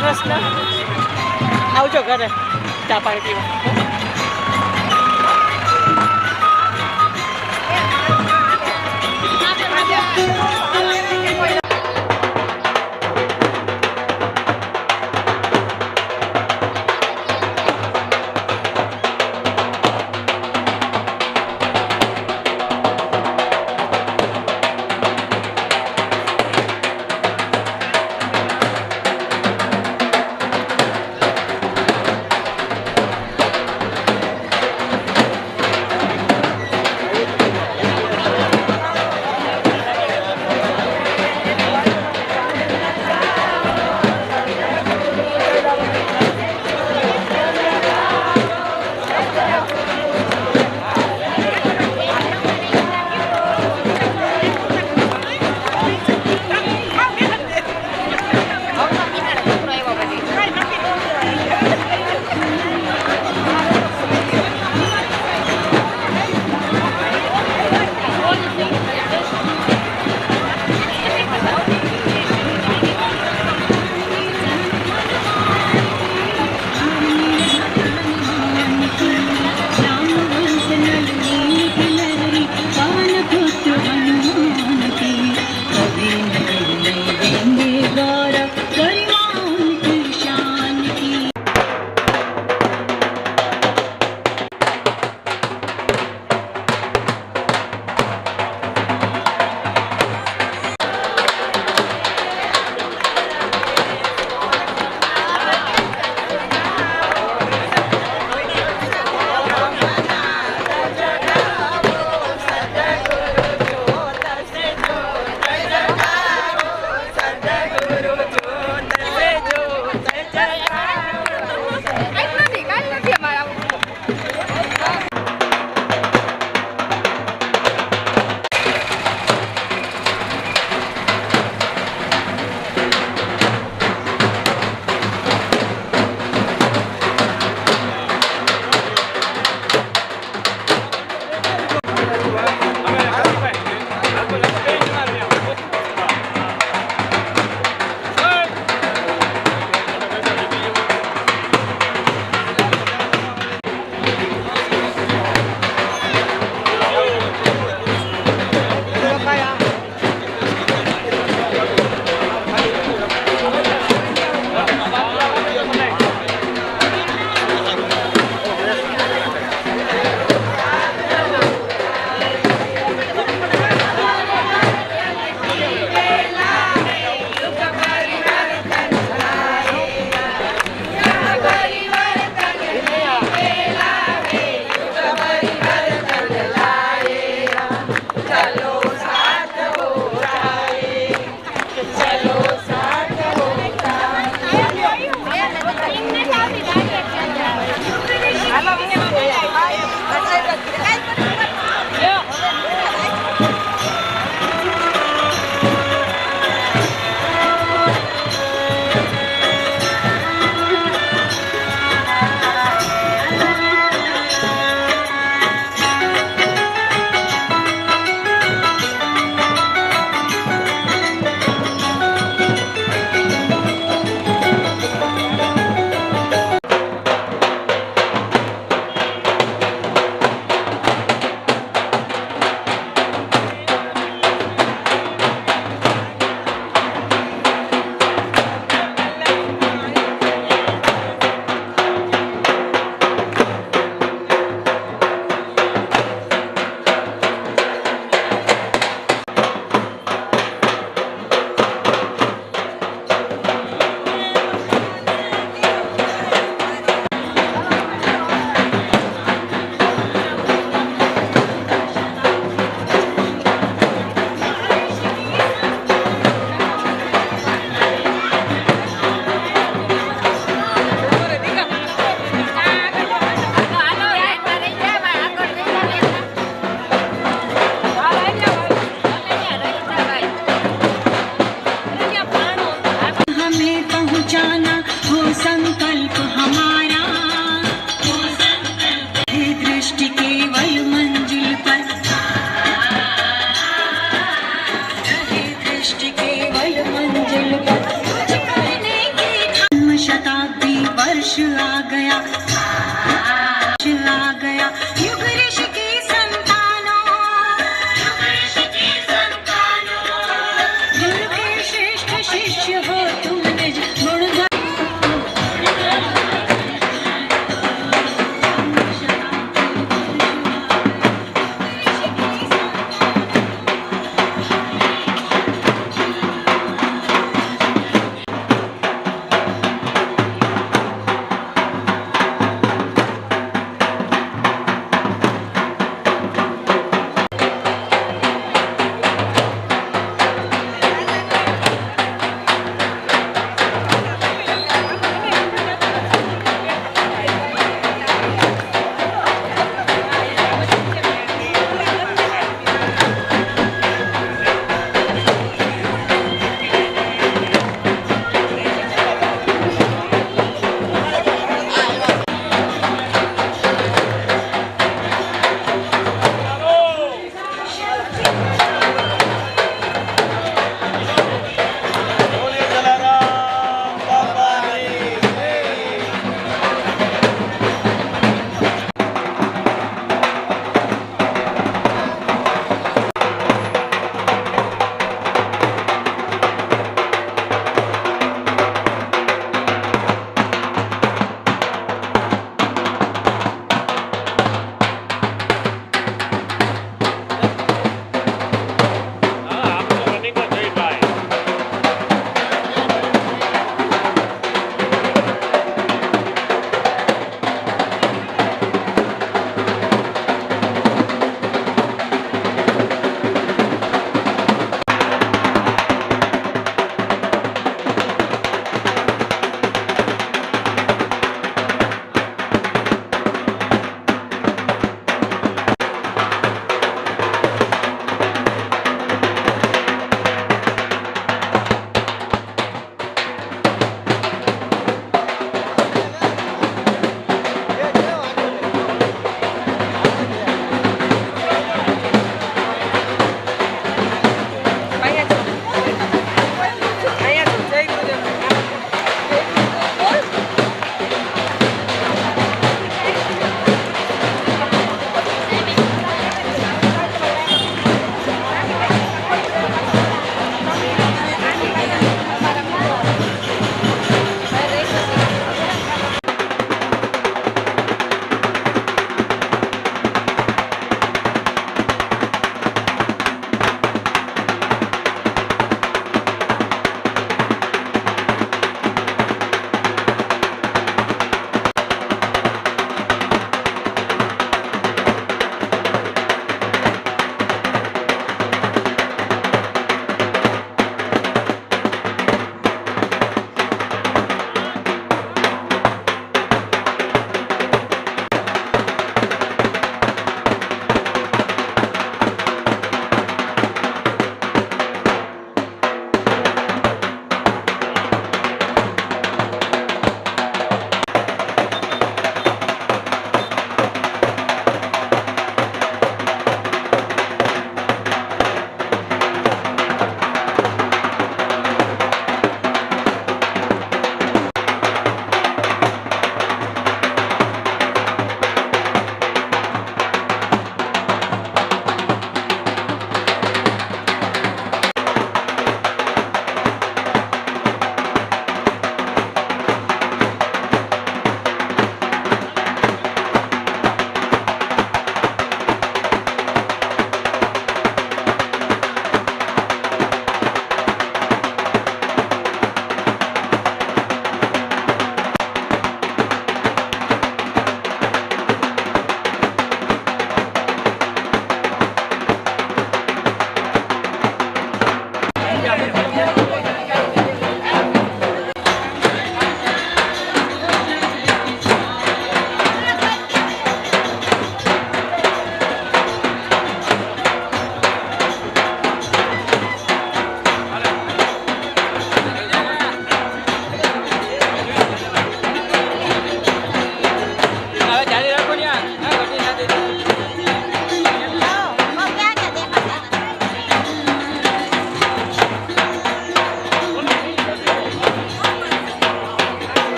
કૃષ્ણ. આવજો ઘરે ચા પાણી પીવા.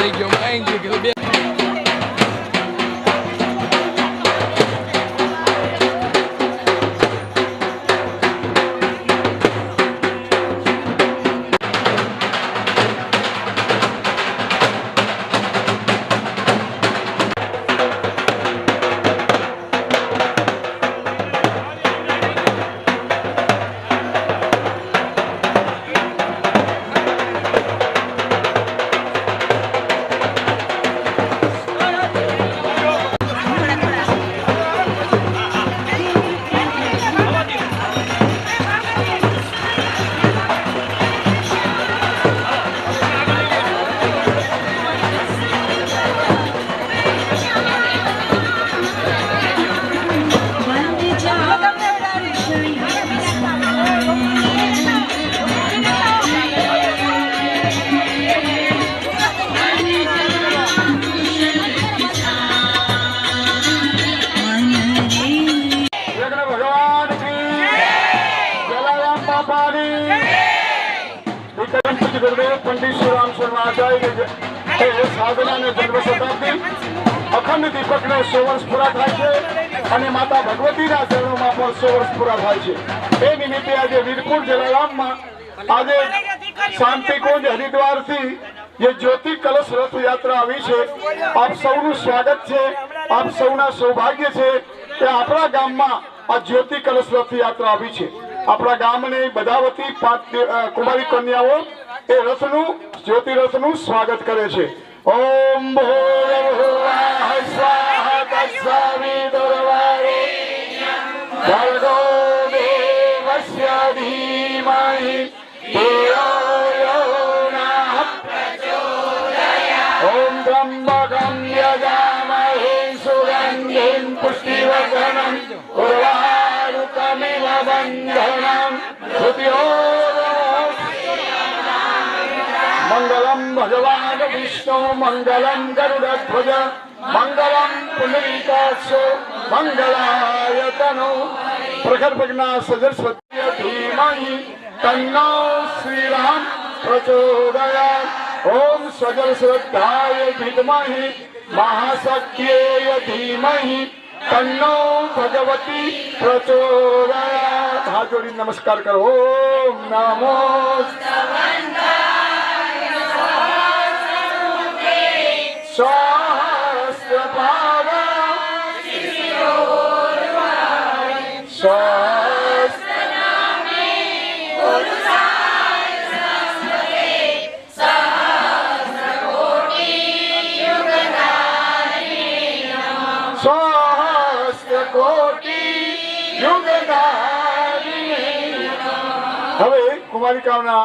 માઈ ગયો કે બે पंडित श्री राम शर्मा आचार्य साधना ने जन्म शताब्दी अखंड दीपक ने 100 वर्ष पूरा थाय छे અને માતા ભગવતીના ચરણોમાં પણ 100 વર્ષ પૂરા થાય છે। એ નિમિત્તે આજે વીરપુર જલારામમાં આજે શાંતિકુંજ હરિદ્વારથી જે જ્યોતિ કલશ રથયાત્રા આવી છે। આપ સૌનું સ્વાગત છે। આપ સૌના સૌભાગ્ય છે કે આપણા ગામમાં આ જ્યોતિ કલશ રથયાત્રા આવી છે। આપણા ગામની બધા વતી 5 કુમારી કન્યાઓ એ રથનું જ્યોતિ રથનું સ્વાગત કરે છે। ઓમ ભૂર્ભુવઃ સ્વાહા તત્સવિતુર્વરેણ્યં ભર્ગો દેવસ્ય ધીમહિ ધિયો યો નઃ પ્રચોદયાत्। ઓમ ત્રંબકં યજામહે સુગંધિં પુષ્ટિવર્ધનં ઉર્વારુકમિવ બંધનં मंगलम भगवान विष्णु मंगलम गरुड़ध्वज मंगलम पुंडरीकाक्षो मंगलाय तनो प्रखर प्रज्ञा सजस्वती धीमहि तन्नो श्रीराम प्रचोदयात्। ओम सजल श्रद्धाय विद्महे महाशक्त्यै धीमहि तन्नो भगवती प्रचोदयात्। हाथ जोड़ी नमस्कार करो। ओम नमो सहस्रपाद सहस्रनामे पुरुषाय सहस्रते सहस्रकोटि युगधारिणे नमः। सहस्रकोटि युगधारिणे नमः। હવે કુમારિકાઓના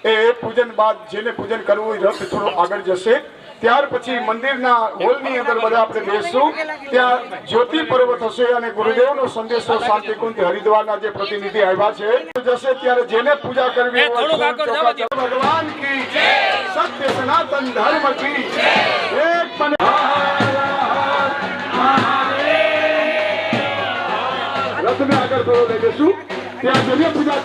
એ પૂજન બાદ જેને પૂજન કરવું રથ થોડો આગળ જશે। ત્યાર પછી મંદિરના હોલની અંદર બધા આપણે બેસશું। ત્યાં જ્યોતિ પર્વ થશે અને ગુરુદેવનો સંદેશો શાંતિકુંજ હરિદ્વારના જે પ્રતિનિધિ આવ્યા છે જશે ત્યારે જેને પૂજા કરવી હોય ભગવાન કી જય, સત્ય સનાતન ધર્મ કી જય। એક મને રથને આગળ થોડો લઈ જશું। ત્યાં જેને પૂજા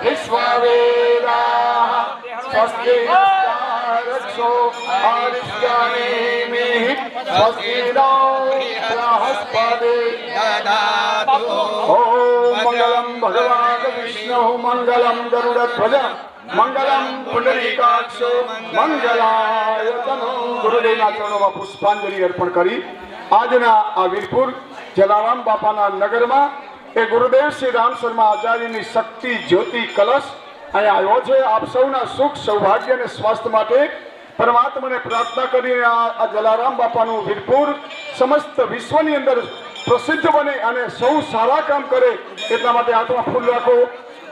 विश्ववेदाः स्वस्ति रक्षो आरिष्टनेमिः स्वस्ति नो बृहस्पति ददातु। ओम मंगलम भगवान विष्णु मंगलम गरुड़ध्वज मंगलम पुंडरीकाक्षो मंगलाय तनो। गुरुदेवના ચરણોમાં પુષ્પાંજલિ અર્પણ કરી આજના આ વીરપુર જલારામ બાપાના નગરમાં એ ગુરુદેવ શ્રી રામ શર્મા આચાર્યની શક્તિ જ્યોતિ કલશ અહીંયા આવ્યો છે। આપ સૌના સુખ સૌભાગ્ય અને સ્વાસ્થ્ય માટે પરમાત્માને પ્રાર્થના કરીને આ જલારામ બાપાનું વીરપુર સમસ્ત વિશ્વની અંદર પ્રસિદ્ધ બને અને સૌ સારા કામ કરે એટલા માટે હાથમાં ફૂલ રાખો।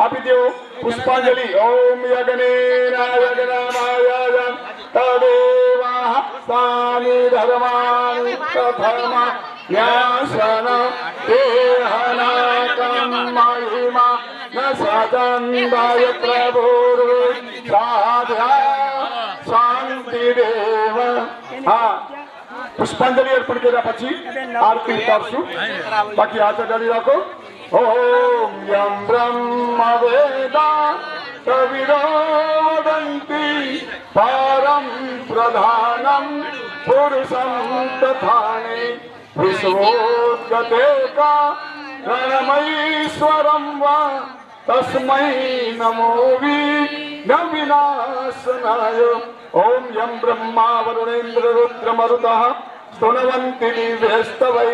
આપી દો પુષ્પાંજલિ। ઓમ યજ્ઞેના યજ્ઞમાય તદેવાહ સાનિ ધર્માનિ પ્રથમા ન્યાસન દેહનાકમ મહિમા ન સદંબાય પ્રભુર્વે સાધ્યા શાંતિ દેવ હા પુષ્પાંજલિ અર્પણ કર્યા પછી આરતી ઉતારશું. બાકી હાથ અડાડી રાખો. ઓમ યમ બ્રહ્મ વેદા કવિરો વદંતિ પારમ પ્રધાનમ પુરુષમ તથાને વિશ્વોદ્ગતે કા રણમૈશ્વરમ વા તસ્મૈ નમો વિનાશનાય. ઓમ યમ બ્રહ્મા વરુણેન્દ્ર રુદ્ર મરુતઃ स्तुनवन्ति दिव्यस्तवै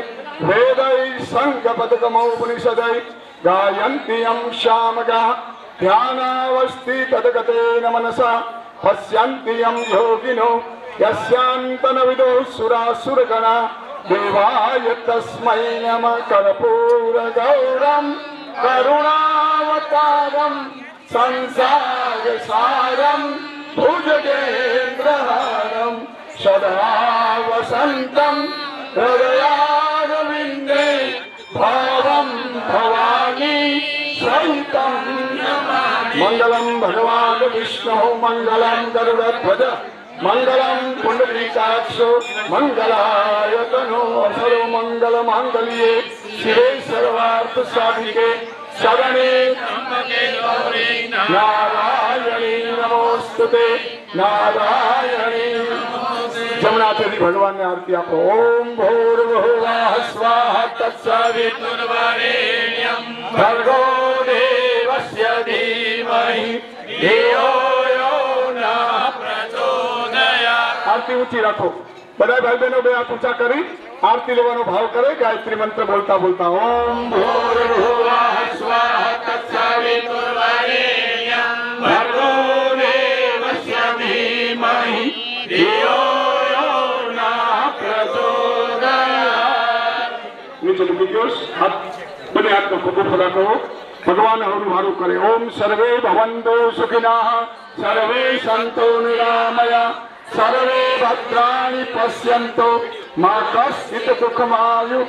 वेदै शङ्खपदकमौपनिषदै गायन्ति यं श्यामगः ध्यानावस्थि तद्गतेन मनसा पश्यन्ति यं योगिनो यस्यान्तनविदो सुरासुरगणा देवाय तस्मै नमः. कर्पूरगौरं करुणावतारं संसारसारं भुजगेन्द्रहारं सदा वसन्तं हृदयारविन्दे भावं भवानी सहितं नमामि. मंगलम भगवान विष्णु मंगलम गरुड़ध्वज मंगलम पुंडरीकाक्षो मंगलायतनो सर्व मंगल मांगल्ये शिवे सर्वार्थ साधिके शरणे नारायणी नमोस्तुते नारायणी. जमुनाथजी भगवान ने आरती आपो. ओम भूर्भुवः स्वाहा तत्सवितुर्वरेण्यं भर्गो देवस्य धीमहि धियो यो नः प्रचोदयात्. आरती ऊंची रखो. બધા ભાઈ બહેનો બે હાથ ઊંચા કરી આરતી લેવાનો ભાવ કરે. ગાયત્રી મંત્ર બોલતા બોલતા ઓમ ભૂર્ભુવઃ સ્વાહા તત્સવિતુર્વરેણ્યં ભર્ગો દેવસ્ય ધીમહિ ધિયો યો નઃ પ્રચોદયાત. નીચે મૂકી દો. હાથ બંને હાથનો ખોખો ફરાકો. ભગવાન હરું હારું કરે. ઓમ સર્વે ભવન્તુ સુખિનઃ સર્વે સંતો નિરામયા सर्वे भद्राणि पश्यन्तु मा कश्चित् दुःखमायुः.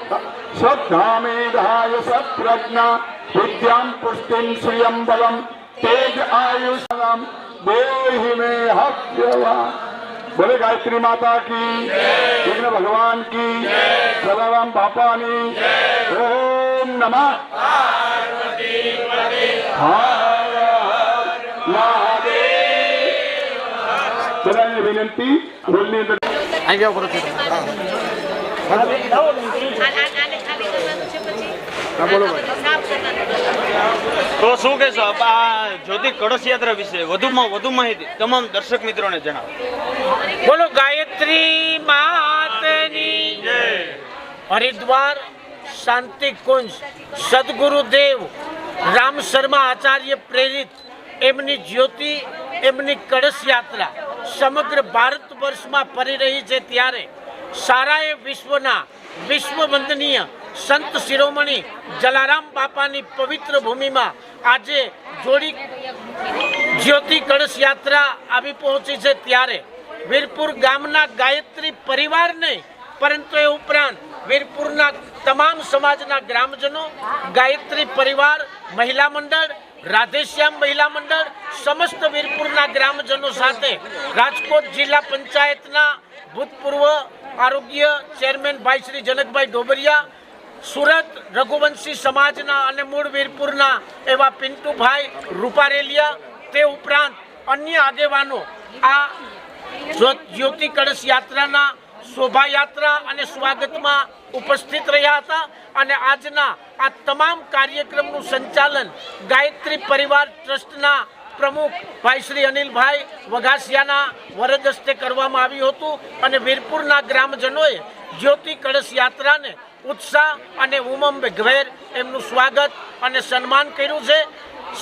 श्रद्धा मेधाय सत्प्रज्ञा विद्यां पुष्टिं श्रियं बलं तेज आयुष्यं देहि मे हव्यवा. बोले गायत्री माता की विघ्न भगवान की जलाराम बापा ની. ઓમ નમઃ પાર્વતી પતે હર હર મહાદેવ. બધાને વિનંતી રોલની અંદર આવી જાવ કરો. તો શું કહેશો આ જ્યોતિ કળશ યાત્રા વિશે વધુમાં વધુ માહિતી તમામ દર્શક મિત્રોને જણાવો. બોલો ગાયત્રી માતની જય. હરિદ્વાર શાંતિ કુંજ સદગુરુદેવ રામ શર્મા આચાર્ય પ્રેરિત એમની જ્યોતિ એમની કળશ યાત્રા સમગ્ર ભારત વર્ષમાં ફરી રહી છે. ત્યારે સારાએ વિશ્વના વિશ્વવંદનીય સંત શિરોમણી જલારામ બાપાની પવિત્ર ભૂમિમાં આજે જોડી જ્યોતિ કળશ યાત્રા આવી પહોંચી છે. ત્યારે વીરપુર ગામના ગાયત્રી પરિવાર નહીં પરંતુ એ ઉપરાંત વીરપુરના તમામ સમાજના ગ્રામજનો ગાયત્રી પરિવાર મહિલા મંડળ રાધેશ્યામ મહિલા મંડળ સમસ્ત વીરપુરના ગ્રામજનો સાથે રાજકોટ જિલ્લા પંચાયતના ભૂતપૂર્વ આરોગ્ય ચેરમેન ભાઈ શ્રી જનકભાઈ ડોબરિયા, સુરત રઘુવંશી સમાજના અને મૂળ વીરપુરના એવા પિન્ટુભાઈ રૂપારેલિયા, તે ઉપરાંત અન્ય આગેવાનો આ જ્યોતિ કળશ યાત્રાના શોભાયાત્રા અને સ્વાગતમાં ઉપસ્થિત રહ્યા હતા. અને આજના આ તમામ કાર્યક્રમનું સંચાલન ગાયત્રી પરિવાર ટ્રસ્ટના પ્રમુખ ભાઈ શ્રી અનિલભાઈ વઘાસિયાના વરદ હસ્તે કરવામાં આવ્યું હતું. અને વીરપુરના ગ્રામજનોએ જ્યોતિ કળશ યાત્રાને ઉત્સાહ અને ઉમંગભેર એમનું સ્વાગત અને સન્માન કર્યું છે.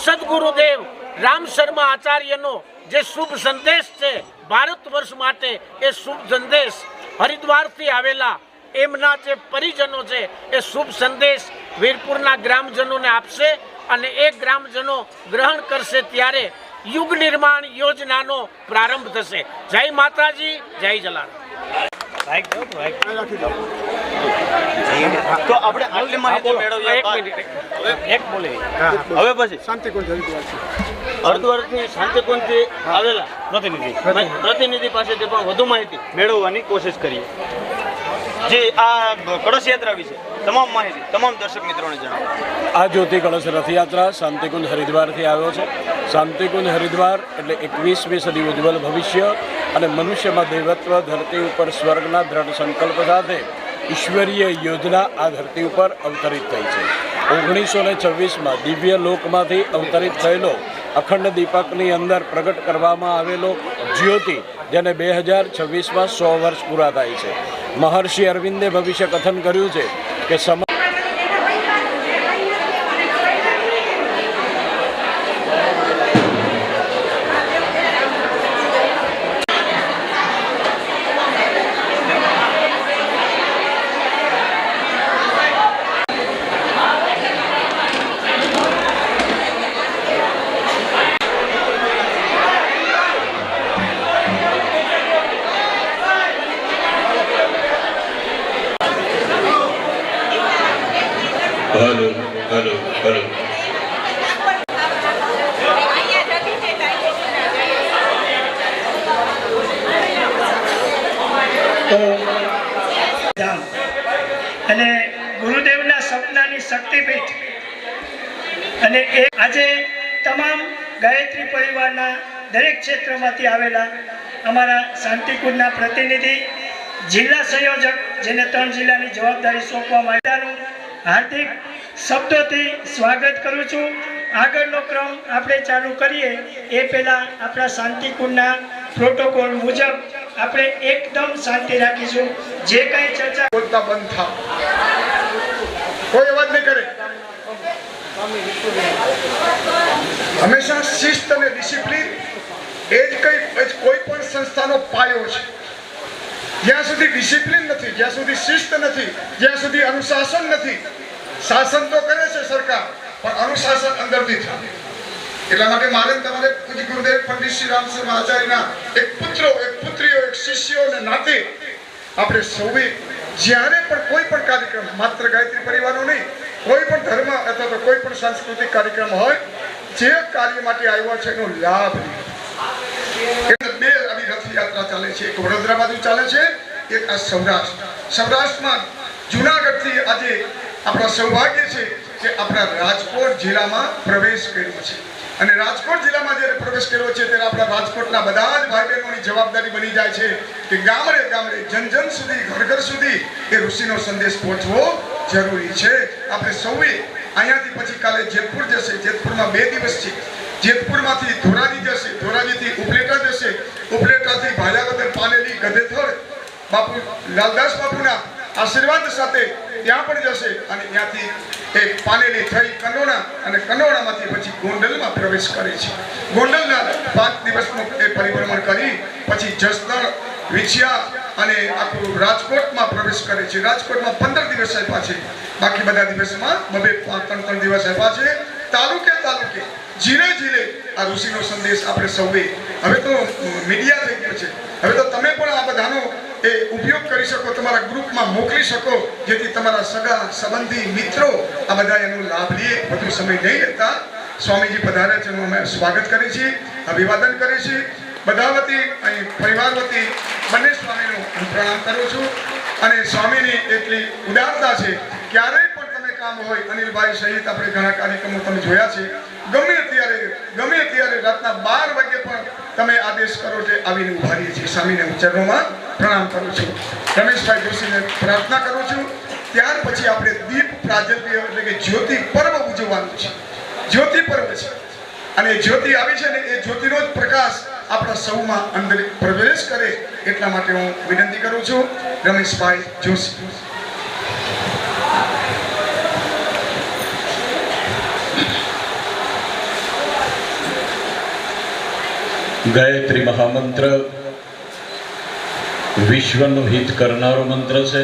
સદગુરુદેવ રામ શર્મા આચાર્યનો જે શુભ સંદેશ છે ભારત વર્ષ માટે, એ શુભ સંદેશ હરિદ્વારથી આવેલા એમના જે પરિજનો છે એ શુભ સંદેશ વીરપુરના ગ્રામજનોને આપશે અને એ ગ્રામજનો ગ્રહણ કરશે. ત્યારે યુગ નિર્માણ યોજનાનો પ્રારંભ થશે. જય માતાજી, જય જલારામ. તો આપણે આટલી માહિતી મેળવ્યા. એક બોલે હવે પછી શાંતિ કુંજ હરિદ્વાર છે. હરિદ્વારથી શાંતિકુંજથી આવેલા પ્રતિનિધિ પાસેથી પણ વધુ માહિતી મેળવવાની કોશિશ કરીએ. જે આ કળશ યાત્રા વિશે તમામ માહિતી તમામ દર્શક મિત્રોને જણાવો. આ જ્યોતિ કળશ રથયાત્રા શાંતિકુંજ હરિદ્વારથી આવ્યો છે. શાંતિકુંજ હરિદ્વાર એટલે 21મી સદી ઉજ્જવલ ભવિષ્ય અને મનુષ્યમાં દૈવત્વ, ધરતી ઉપર સ્વર્ગના દ્રઢ સંકલ્પ સાથે ઈશ્વરીય યોજના આ ધરતી ઉપર અવતરિત થઈ છે. 1926માં દિવ્ય લોકમાંથી અવતરિત થયેલો અખંડ દીપકની અંદર પ્રગટ કરવામાં આવેલો જ્યોતિ, જેને 2026માં 100 વર્ષ પૂરા થાય છે. મહર્ષિ અરવિંદે ભવિષ્ય કથન કર્યું છે કે હેલો હેલો અને ગુરુદેવના સપનાની શક્તિપીઠ અને એ આજે તમામ ગાયત્રી પરિવારના દરેક ક્ષેત્રમાંથી આવેલા અમારા શાંતિકુંજના પ્રતિનિધિ, જિલ્લા સંયોજક, જેને 3 જિલ્લાની જવાબદારી સોંપવામાં આવ્યાનું હાર્દિક શબ્દોથી સ્વાગત કરું છું. આગળનો ક્રમ આપણે ચાલુ કરીએ એ પહેલાં આપણા શાંતિકુંજના પ્રોટોકોલ મુજબ આપણે એકદમ શાંતિ રાખીશું. જે કંઈ ચર્ચા બોલતા બંધ થાવ, કોઈ અવાજ નહીં કરે. હંમેશા શિસ્ત અને ડિસિપ્લિન એ જ કોઈ પણ સંસ્થાનો પાયો છે. જ્યાં સુધી ડિસિપ્લિન નથી, જ્યાં સુધી શિસ્ત નથી, જ્યાં સુધી અનુશાસન નથી, શાસન તો કરે છે સરકાર પણ અનુશાસન અંદરથી થાય. એટલા માટે મારે તમારે પૂજ્ય ગુરુદેવ પંડિત શ્રી રામ શર્મા આચાર્યના એક પુત્રો, એક પુત્રીઓ, એક શિષ્યોને નાતે આપણે સૌએ જ્યારે પણ કોઈ પણ કાર્યક્રમ, માત્ર ગાયત્રી પરિવારનો નહીં, કોઈ પણ ધર્મ અથવા તો કોઈ પણ સાંસ્કૃતિક કાર્યક્રમ હોય, જે કાર્ય માટે આવ્યો છે એનો લાભ લીધો. બે આવી રથયાત્રા ચાલે છે, એક વડોદરા બાજુ ચાલે છે, એક આ સૌરાષ્ટ્રમાં જુનાગઢથી આજે આપણા સૌભાગ્ય છે કે આપણા રાજકોટ જિલ્લામાં પ્રવેશ કર્યો છે. અને રાજકોટ જિલ્લામાં જ્યારે પ્રવેશ કર્યો છે ત્યારે આપણા રાજકોટના બધા જ ભાઈ બહેનોની જવાબદારી બની જાય છે કે ગામડે ગામડે, જન જન સુધી, ઘર ઘર સુધી એ ઋષિનો સંદેશ પહોંચવો જરૂરી છે. આપણે સૌએ અહીંયાથી પછી કાલે જેતપુર જશે, જેતપુરમાં 2 દિવસ છે. જેતપુરમાંથી ધોરાજી જશે, ધોરાજીથી ઉપલેટા જશે, ઉપલેટાથી ભાયાવદર, પાનેલી, ગધેથળ બાપુ લાલદાસ બાપુના આશીર્વાદ સાથે ત્યાં પણ જશે. અને ત્યાંથી એ પાનેલી થઈ કંડોળા, અને કંડોળામાંથી પછી ગોંડલમાં પ્રવેશ કરે છે. ગોંડલના 5 દિવસનું એ પરિભ્રમણ કરી પછી જસદણ, વિછિયા અને આખું રાજકોટમાં પ્રવેશ કરે છે. રાજકોટમાં 15 દિવસ આપ્યા છે, બાકી બધા દિવસમાં 2-3 દિવસ આપ્યા છે. તાલુકે તાલુકે, જીલે જીલે આ ઋષિનો સંદેશ આપણે સૌએ, હવે તો મીડિયા થઈ ગયો છે, હવે તો તમે પણ આ બધાનો એ ઉપયોગ કરી શકો, તમારા ગ્રુપમાં મોકલી શકો, જેથી તમારા સગા સંબંધી મિત્રો આ બધા એનો લાભ લે. વધુ સમય નહીં લેતા સ્વામીજી પધાર્યા છે, અમે સ્વાગત કરીએ છીએ, અભિવાદન કરીએ છીએ. બધા વતી, અહીં પરિવાર વતી બંને સ્વામીનું હું પ્રણામ કરું છું. અને સ્વામીની એટલી ઉદારતા છે, ક્યારેય પણ તમે કામ હોય, અનિલભાઈ સહિત આપણે ઘણા કાર્યક્રમો તમે જોયા છે, ગમે ત્યારે રાતના 12 વાગે પણ તમે આદેશ કરો એટલે આવીને ઉભા રહીએ છીએ. સ્વામીને હું ચરણોમાં પ્રણામ કરું છું. રમેશભાઈ જોશીને પ્રાર્થના કરું છું. ત્યાર પછી આપણે દીપ પ્રાજ્યત્ય એટલે કે જ્યોતિ પર્વ ઉજવવાનું છે. જ્યોતિ પર્વ છે અને જ્યોતિ આવી છે ને, એ જ્યોતિનો જ પ્રકાશ આપણા સૌમાં અંદર પ્રવેશ કરે, એટલા માટે હું વિનંતી કરું છું. રમેશભાઈ જોશી. ગાયત્રી મહામંત્ર વિશ્વનું હિત કરનારો મંત્ર છે,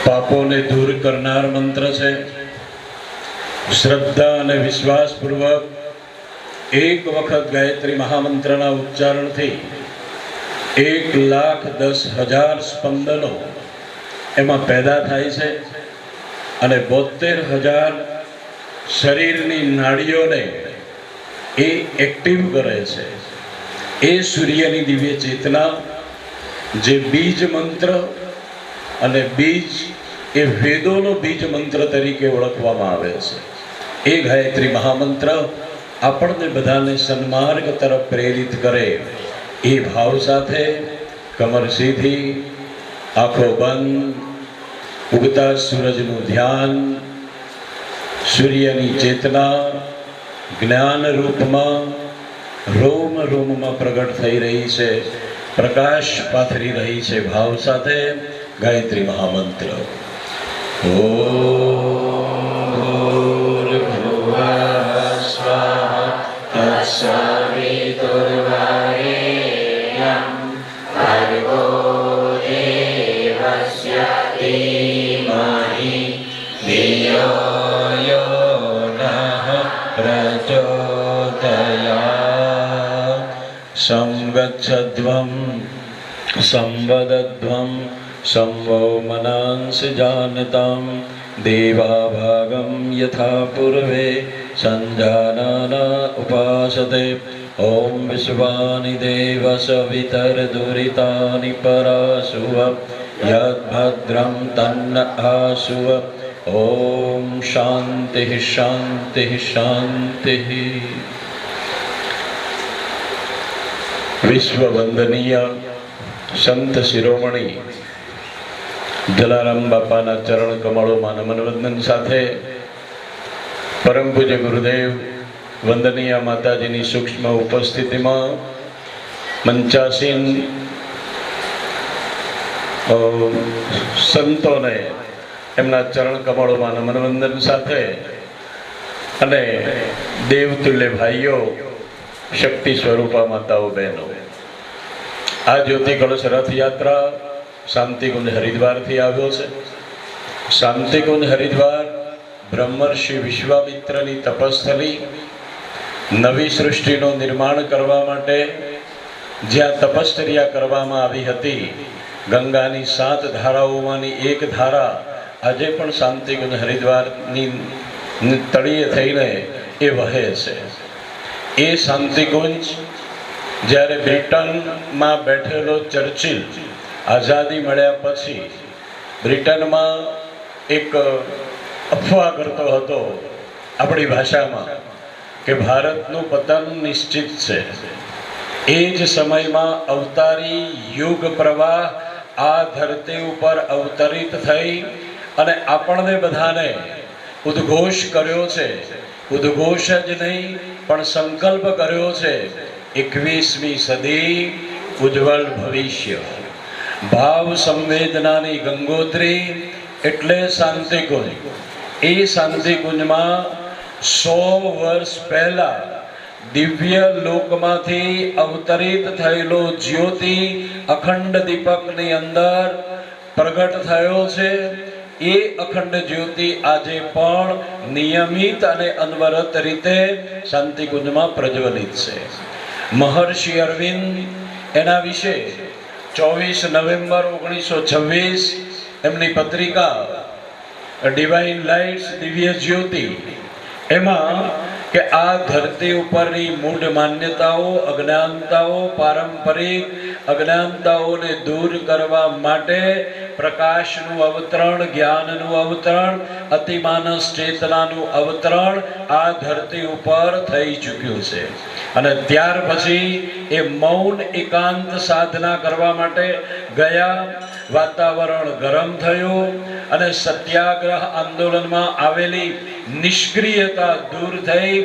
પાપોને દૂર કરનાર મંત્ર છે. શ્રદ્ધા અને વિશ્વાસપૂર્વક એક વખત ગાયત્રી મહામંત્રના ઉચ્ચારણથી 1,10,000 સ્પંદનો એમાં પેદા થાય છે અને 72,000 શરીરની નાડીઓને એ એક્ટિવ કરે છે. એ સૂર્યની દિવ્ય ચેતના, જે બીજ મંત્ર, અને બીજ એ વેદોનો બીજ મંત્ર તરીકે ઓળખવામાં આવે છે. એ ગાયત્રી મહામંત્ર આપણને બધાને સન્માર્ગ તરફ પ્રેરિત કરે એ ભાવ સાથે કમર સીધી, આંખો બંધ, ઉગતા સૂરજનું ધ્યાન, સૂર્યની ચેતના જ્ઞાન રૂપમાં રોમ રોમમાં પ્રગટ થઈ રહી છે, પ્રકાશ પાથરી રહી છે. ભાવ સાથે ગાયત્રી મહામંત્ર. ઓમ ભૂર્ભુવઃ સ્વાહા તત્સવિતુર્વરેણ્યં ભર્ગો દેવસ્ય ધીમહિ ધિયો યો નઃ પ્રચોદયાત્. સંગચ્છध्वं સંવદध्वं संवो मनांसि जानतां देवाभागं यथा पूर्वे संजानाना उपासते. ॐ विश्वानि देव सवितर्दुरितानि पराशुव यद्भद्रं तन्न आशुव. ॐ शान्तिः शान्तिः शान्तिः. વિશ્વવંદનીય સંત શિરોમણી જલારામ બાપાના ચરણ કમળોમાં નમન વંદન સાથે પરમ પૂજ્ય ગુરુદેવ વંદનીય માતાજીની સૂક્ષ્મ ઉપસ્થિતિમાં મંચાસીન સંતોને એમના ચરણ કમળોમાં નમન વંદન સાથે અને દેવતુલ્ય ભાઈઓ, શક્તિ સ્વરૂપા માતાઓ, બહેનો, આ જ્યોતિ કળશ રથયાત્રા શાંતિકુંજ હરિદ્વારથી આવ્યો છે. શાંતિકુંજ હરિદ્વાર બ્રહ્મર્ષિ વિશ્વામિત્રની તપસ્થલી, નવી સૃષ્ટિનું નિર્માણ કરવા માટે જ્યાં તપશ્ચર્યા કરવામાં આવી હતી. ગંગાની 7 ધારાઓમાંની એક ધારા આજે પણ શાંતિકુંજ હરિદ્વારની તળિયે થઈને એ વહે છે. એ શાંતિકુંજ જ્યારે બ્રિટનમાં બેઠેલો ચર્ચિલ આઝાદી મળ્યા પછી બ્રિટનમાં એક અફવા કરતો હતો આપણી ભાષામાં કે ભારતનું પતન નિશ્ચિત છે. એ જ સમયમાં અવતારી યુગ પ્રવાહ આ ધરતી ઉપર અવતરિત થઈ અને આપણને બધાને ઉદ્ઘોષ કર્યો છે. ઉદ્ઘોષ જ નહીં પણ સંકલ્પ કર્યો છે 21મી સદી ઉજ્જવલ ભવિષ્ય. ભાવ સંવેદનાની ગંગોત્રી એટલે શાંતિકુંજ. એ શાંતિકુંજમાં 100 વર્ષ પહેલા દિવ્ય લોકમાંથી અવતરિત થયેલો જ્યોતિ અખંડ દીપકની અંદર પ્રગટ થયો છે. એ અખંડ જ્યોતિ આજે પણ નિયમિત અને અનવરત રીતે શાંતિકુંજમાં પ્રજ્વલિત છે. મહર્ષિ અરવિંદ એના વિશે 24 નવેમ્બર 1926 એમની પત્રિકા ડિવાઇન લાઇટ્સ, દિવ્ય જ્યોતિ, એમાં કે આ ધરતી ઉપરની મૂળ માન્યતાઓ, અજ્ઞાનતાઓ, પારંપરિક અજ્ઞાનતાઓને દૂર કરવા માટે પ્રકાશનું અવતરણ, જ્ઞાનનું અવતરણ, અતિમાનસ ચેતનાનું અવતરણ આ ધરતી ઉપર થઈ ચૂક્યું છે. અને ત્યાર પછી એ મૌન એકાંત સાધના કરવા માટે ગયા. વાતાવરણ ગરમ થયું અને સત્યાગ્રહ આંદોલનમાં આવેલી નિષ્ક્રિયતા દૂર થઈ.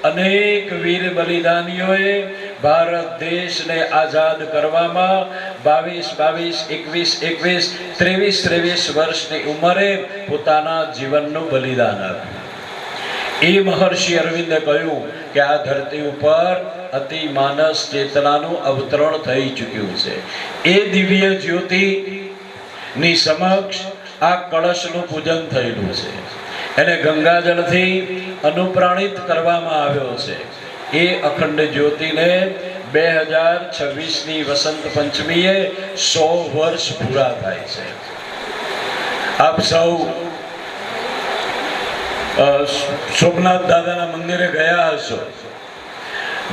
અનેક વીર બલિદાનીઓએ ભારત દેશને આઝાદ કરવામાં 22, 23 વર્ષની ઉંમરે પોતાના જીવનનું બલિદાન આપ્યું. એ મહર્ષિ અરવિંદે કહ્યું કે આ ધરતી ઉપર અતિ માનસ ચેતનાનું અવતરણ થઈ ચૂક્યું છે. એ દિવ્ય જ્યોતિ ની સમક્ષ આ કળશનું પૂજન થયેલું છે. એને ગંગાજળથી અનુપ્રાણિત કરવામાં આવ્યો છે. એ અખંડ જ્યોતિને 2026ની વસંત પંચમીએ 100 વર્ષ પૂરા થાય છે. આપ સૌ સોમનાથ દાદાના મંદિરે ગયા હશો.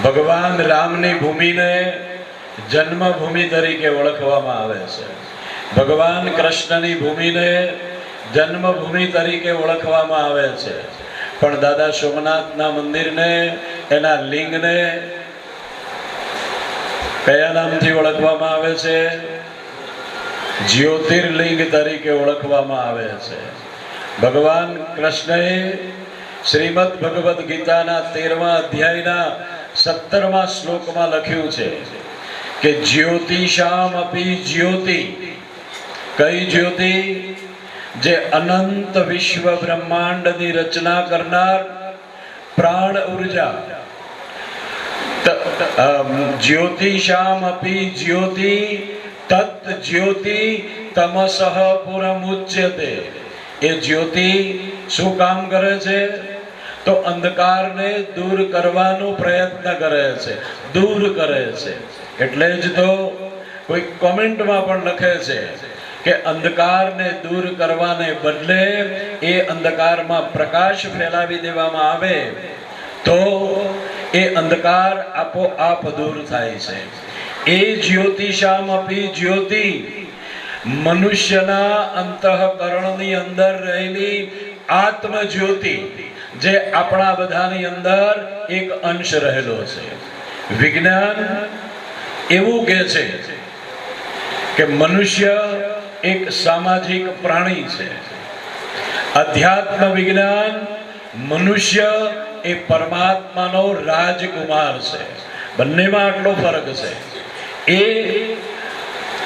ભગવાન રામની ભૂમિને જન્મભૂમિ તરીકે ઓળખવામાં આવે છે. ભગવાન કૃષ્ણની ભૂમિને જન્મભૂમિ તરીકે ઓળખવામાં આવે છે. પણ દાદા સોમનાથના મંદિરને, એના લિંગને કયા નામથી ઓળખવામાં આવે છે? જ્યોતિર્લિંગ તરીકે ઓળખવામાં આવે છે. ભગવાન કૃષ્ણએ શ્રીમદ ભગવદ્ ગીતાના 13મા અધ્યાયના 17મા શ્લોકમાં લખ્યું છે કે જ્યોતિષામ અપી જ્યોતિ. કઈ જ્યોતિ? જે અનંત વિશ્વ બ્રહ્માંડની રચના કરનાર પ્રાણ ઉર્જા. જ્યોતિષામ અપી જ્યોતિ તત જ્યોતિ તમસઃ પુરમુચ્યતે. એ જ્યોતિ શું કામ કરે છે? તો અંધકારને દૂર કરવાનો પ્રયત્ન કરે છે, દૂર કરે છે. એટલે જ તો કોઈ કોમેન્ટમાં પણ લખે છે કે અંધકારને દૂર કરવાને બદલે એ અંધકારમાં પ્રકાશ ફેલાવી દેવામાં આવે તો એ અંધકાર આપોઆપ દૂર થાય છે. એ જ્યોતિષામ અપી જ્યોતિ મનુષ્યના અંતઃકરણની અંદર રહેલી આત્મ જ્યોતિ, જે આપણા બધાની અંદર એક અંશ રહેલો છે. વિજ્ઞાન એવું કહે છે કે મનુષ્ય એક સામાજિક પ્રાણી છે. અધ્યાત્મ વિજ્ઞાન મનુષ્ય એ પરમાત્માનો રાજકુમાર છે. બંનેમાં આટલો ફરક છે. એ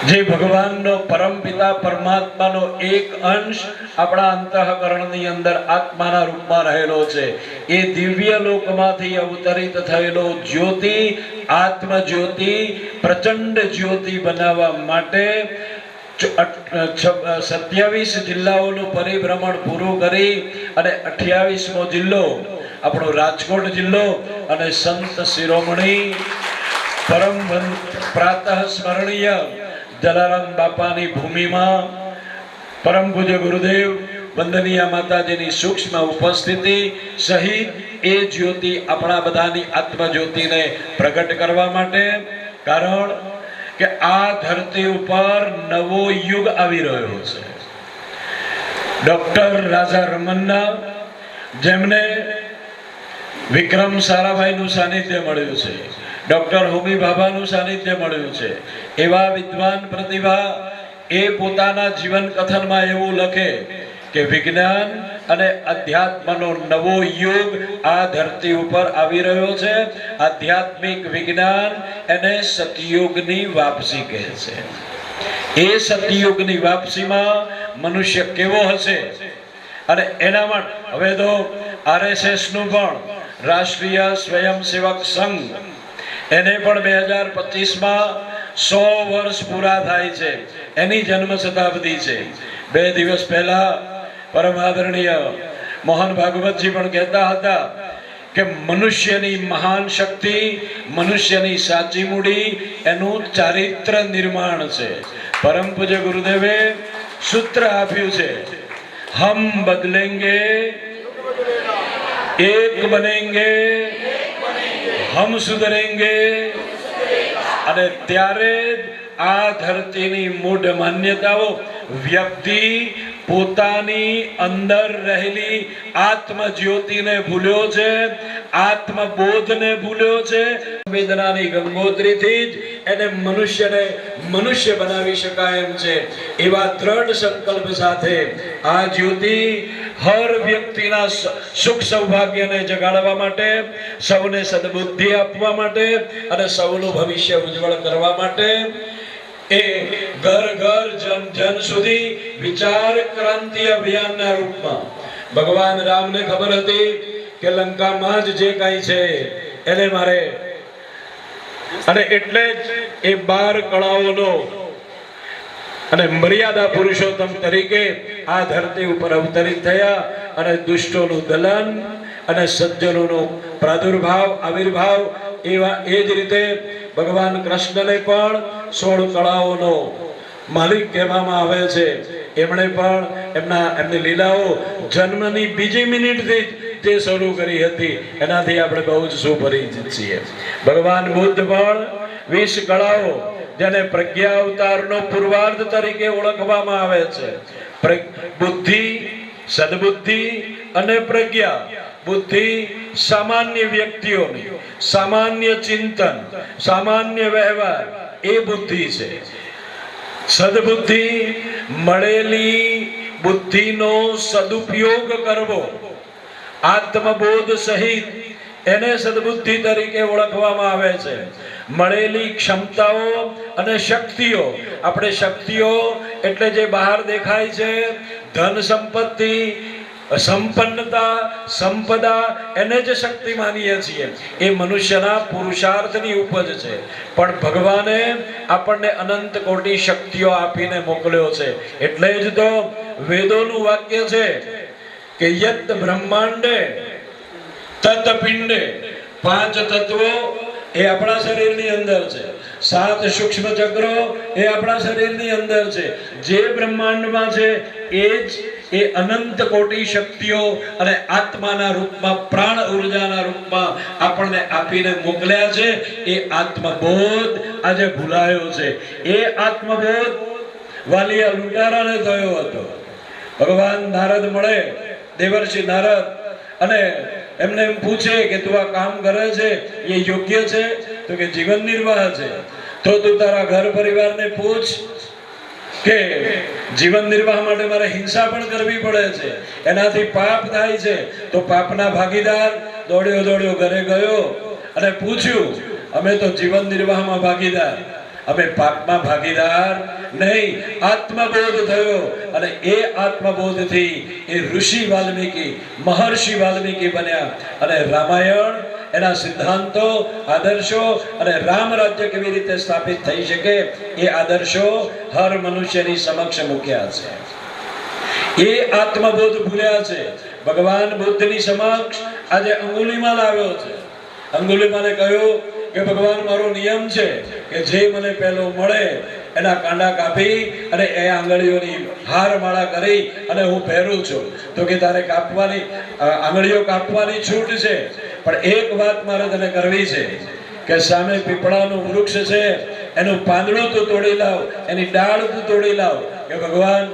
જે ભગવાનનો પરમપિતા પરમાત્માનો એક અંશ આપણા અંતઃકરણની અંદર આત્માના રૂપમાં રહેલો છે. એ દિવ્ય લોકમાંથી અવતરિત થયેલો જ્યોતિ, આત્મ જ્યોતિ, પ્રચંડ જ્યોતિ બનાવવા માટે 27 જિલ્લાઓનું પરિભ્રમણ પૂરું કરી અને 28મો જિલ્લો આપણો રાજકોટ જિલ્લો અને સંત શિરોમણી પરમ પ્રાતઃ સ્મરણીય જલારામ બાપાની ભૂમિમાં પરમ પૂજ્ય ગુરુદેવ વંદનીય માતાજીની સૂક્ષ્મ ઉપસ્થિતિ સહિત એ જ્યોતિ આપણા બધાની આત્મજ્યોતિને પ્રગટ કરવા માટે. કારણ કે આ ધરતી ઉપર નવો યુગ આવી રહ્યો છે. ડોક્ટર રાજા રમન્ના, જેમને વિક્રમ સારાભાઈનું સાનિધ્ય મળ્યું છે, ડોક્ટર હોમી ભાભાનું સાનિધ્ય મળ્યું છે, એવા વિદ્વાન પ્રતિભા એ પોતાના જીવન કથનમાં એવું લખે કે વિજ્ઞાન અને અધ્યાત્મનો નવો યુગ આ ધરતી ઉપર આવી રહ્યો છે. આધ્યાત્મિક વિજ્ઞાન એને સતયુગની વાપસી કહે છે. એ સતયુગની વાપસીમાં મનુષ્ય કેવો હશે અને એના માટે હવે તો RSS નું પણ રાષ્ટ્રીય સ્વયંસેવક સંઘ, એને પણ 2025માં 100 વર્ષ પૂરા થાય છે. એની જન્મ શતાબ્દી છે. 2 દિવસ પહેલા પરમ આદરણીય મોહન ભાગવતજી પણ કહેતા હતા કે મનુષ્યની મહાન શક્તિ, મનુષ્યની સાચી મૂડી એનું ચારિત્ર નિર્માણ છે. પરમ પૂજ્ય ગુરુદેવે સૂત્ર આપ્યું છે, હમ બદલેંગે એક બનેંગે, હમ સુધરેંગે. અને ત્યારે આ ધરતીની મૂઢ માન્યતાઓ વ્યક્તિ પોતાની અંદર રહેલી આત્મ જ્યોતિને ભૂલ્યો છે, આત્મબોધને ભૂલ્યો છે. વેદનાની ગંગોત્રીથી જ એને મનુષ્યને મનુષ્ય બનાવી શકાય એમ છે. એવા દ્રઢ સંકલ્પ સાથે આ જ્યોતિ હર વ્યક્તિના સુખ સૌભાગ્યને જગાડવા માટે, સૌને સદબુદ્ધિ આપવા માટે અને સૌનું ભવિષ્ય ઉજ્જવળ કરવા માટે એ ઘર ઘર જન જન સુધી વિચાર ક્રાંતિ અભિયાનના રૂપમાં ભગવાન રામને ખબર હતી કે લંકામાં જ જે કાંઈ છે એને મારે, અને એટલે જ એ 12 કળાઓનો અને મર્યાદા પુરુષોત્તમ તરીકે આ ધરતી ઉપર અવતરિત થયા અને દુષ્ટોનું દલન અને સજ્જનોનો પ્રાદુર્ભાવ, આવિર્ભાવ. એવા એ જ રીતે ભગવાન કૃષ્ણને પણ 16 કળાઓનો માલિક કહેવામાં આવે છે. એમણે પણ એમની લીલાઓ જન્મની બીજી મિનિટથી તે શરૂ કરી હતી એનાથી આપણે બહુ જ સુપરિચિત છીએ. ભગવાન બુદ્ધ પણ 20 કળાઓ જેને પ્રજ્ઞા અવતારનો પૂર્વાર્ધ તરીકે ઓળખવામાં આવે છે. બુદ્ધિ, સદબુદ્ધિ અને પ્રજ્ઞા. બુદ્ધિ સામાન્ય વ્યક્તિઓની સામાન્ય ચિંતન, સામાન્ય વ્યવહાર, એ બુદ્ધિ છે. સદબુદ્ધિ મળેલી બુદ્ધિનો સદુપયોગ કરવો, આત્મબોધ સહિત, એને સદબુદ્ધિ તરીકે ઓળખવામાં આવે છે. મળેલી ક્ષમતાઓ અને શક્તિઓ, આપણે શક્તિઓ એટલે જે બહાર દેખાય છે, ધન સંપત્તિ, સંપન્નતા, સંપદા, એને જ શક્તિ માનીએ છીએ. એ મનુષ્યના પુરુષાર્થની ઉપજ છે. પણ ભગવાને આપણને અનંત કોટી શક્તિઓ આપીને મોકલ્યો છે. એટલે જ તો વેદોનું વાક્ય છે કે યત બ્રહ્માંડે તત પિંડે, 5 તત્વો એ આપણા શરીરની અંદર છે. 7 સૂક્ષ્મ ચક્રો એ આપણા શરીરની અંદર છે. જે બ્રહ્માંડમાં છે એ અનંત કોટી શક્તિઓ અને આત્માના રૂપમાં, પ્રાણ ઉર્જાના રૂપમાં આપણને આપીને મોકલ્યા છે. એ આત્મબોધ આજે ભૂલાયો છે. એ આત્મબોધ વાલિયા લૂંટારાને થયો હતો. ભગવાન નારદ મળે, દેવર્ષિ નારદ, અને એમને એમ પૂછે કે તું આ કામ કરે છે એ યોગ્ય છે? તો કે જીવન નિર્વાહ છે. તો તું તારા ઘર પરિવારને પૂછ કે જીવન નિર્વાહ માટે મારે હિંસા પણ કરવી પડે છે, એનાથી પાપ થાય છે. તો પાપના ભાગીદાર દોડ્યો ઘરે ગયો અને પૂછ્યું, અમે તો જીવન નિર્વાહમાં ભાગીદાર, અમે પાપમાં ભાગીદાર નહીં. આત્મબોધ થયો અને એ આત્મબોધથી એ ઋષિ વાલ્મીકી, મહર્ષિ વાલ્મીકી બન્યા. અને રામાયણ, એના સિદ્ધાંતો, આદર્શો અને રામ રાજ્ય કેવી રીતે સ્થાપિત થઈ શકે એ આદર્શો હર મનુષ્યની સમક્ષ મૂક્યા છે. એ આત્મબોધ ભૂલ્યા છે. ભગવાન બુદ્ધની સમક્ષ આજે અંગુલીમાલ આવ્યો છે. અંગુલીમાલે કહ્યું કે ભગવાન, મારો નિયમ છે કે જે મને પહેલો મળે એના કાંડા કાપી અને એ આંગળીઓની હારમાળા કરી અને હું પહેરું છું. તો કે તારે કાપવાની, આંગળીઓ કાપવાની છૂટ છે, પણ એક વાત મારે તને કરવી છે કે સામે પીપળાનું વૃક્ષ છે, એનું પાંદડું તું તોડી લાવ, એની ડાળ તું તોડી લાવ. કે ભગવાન,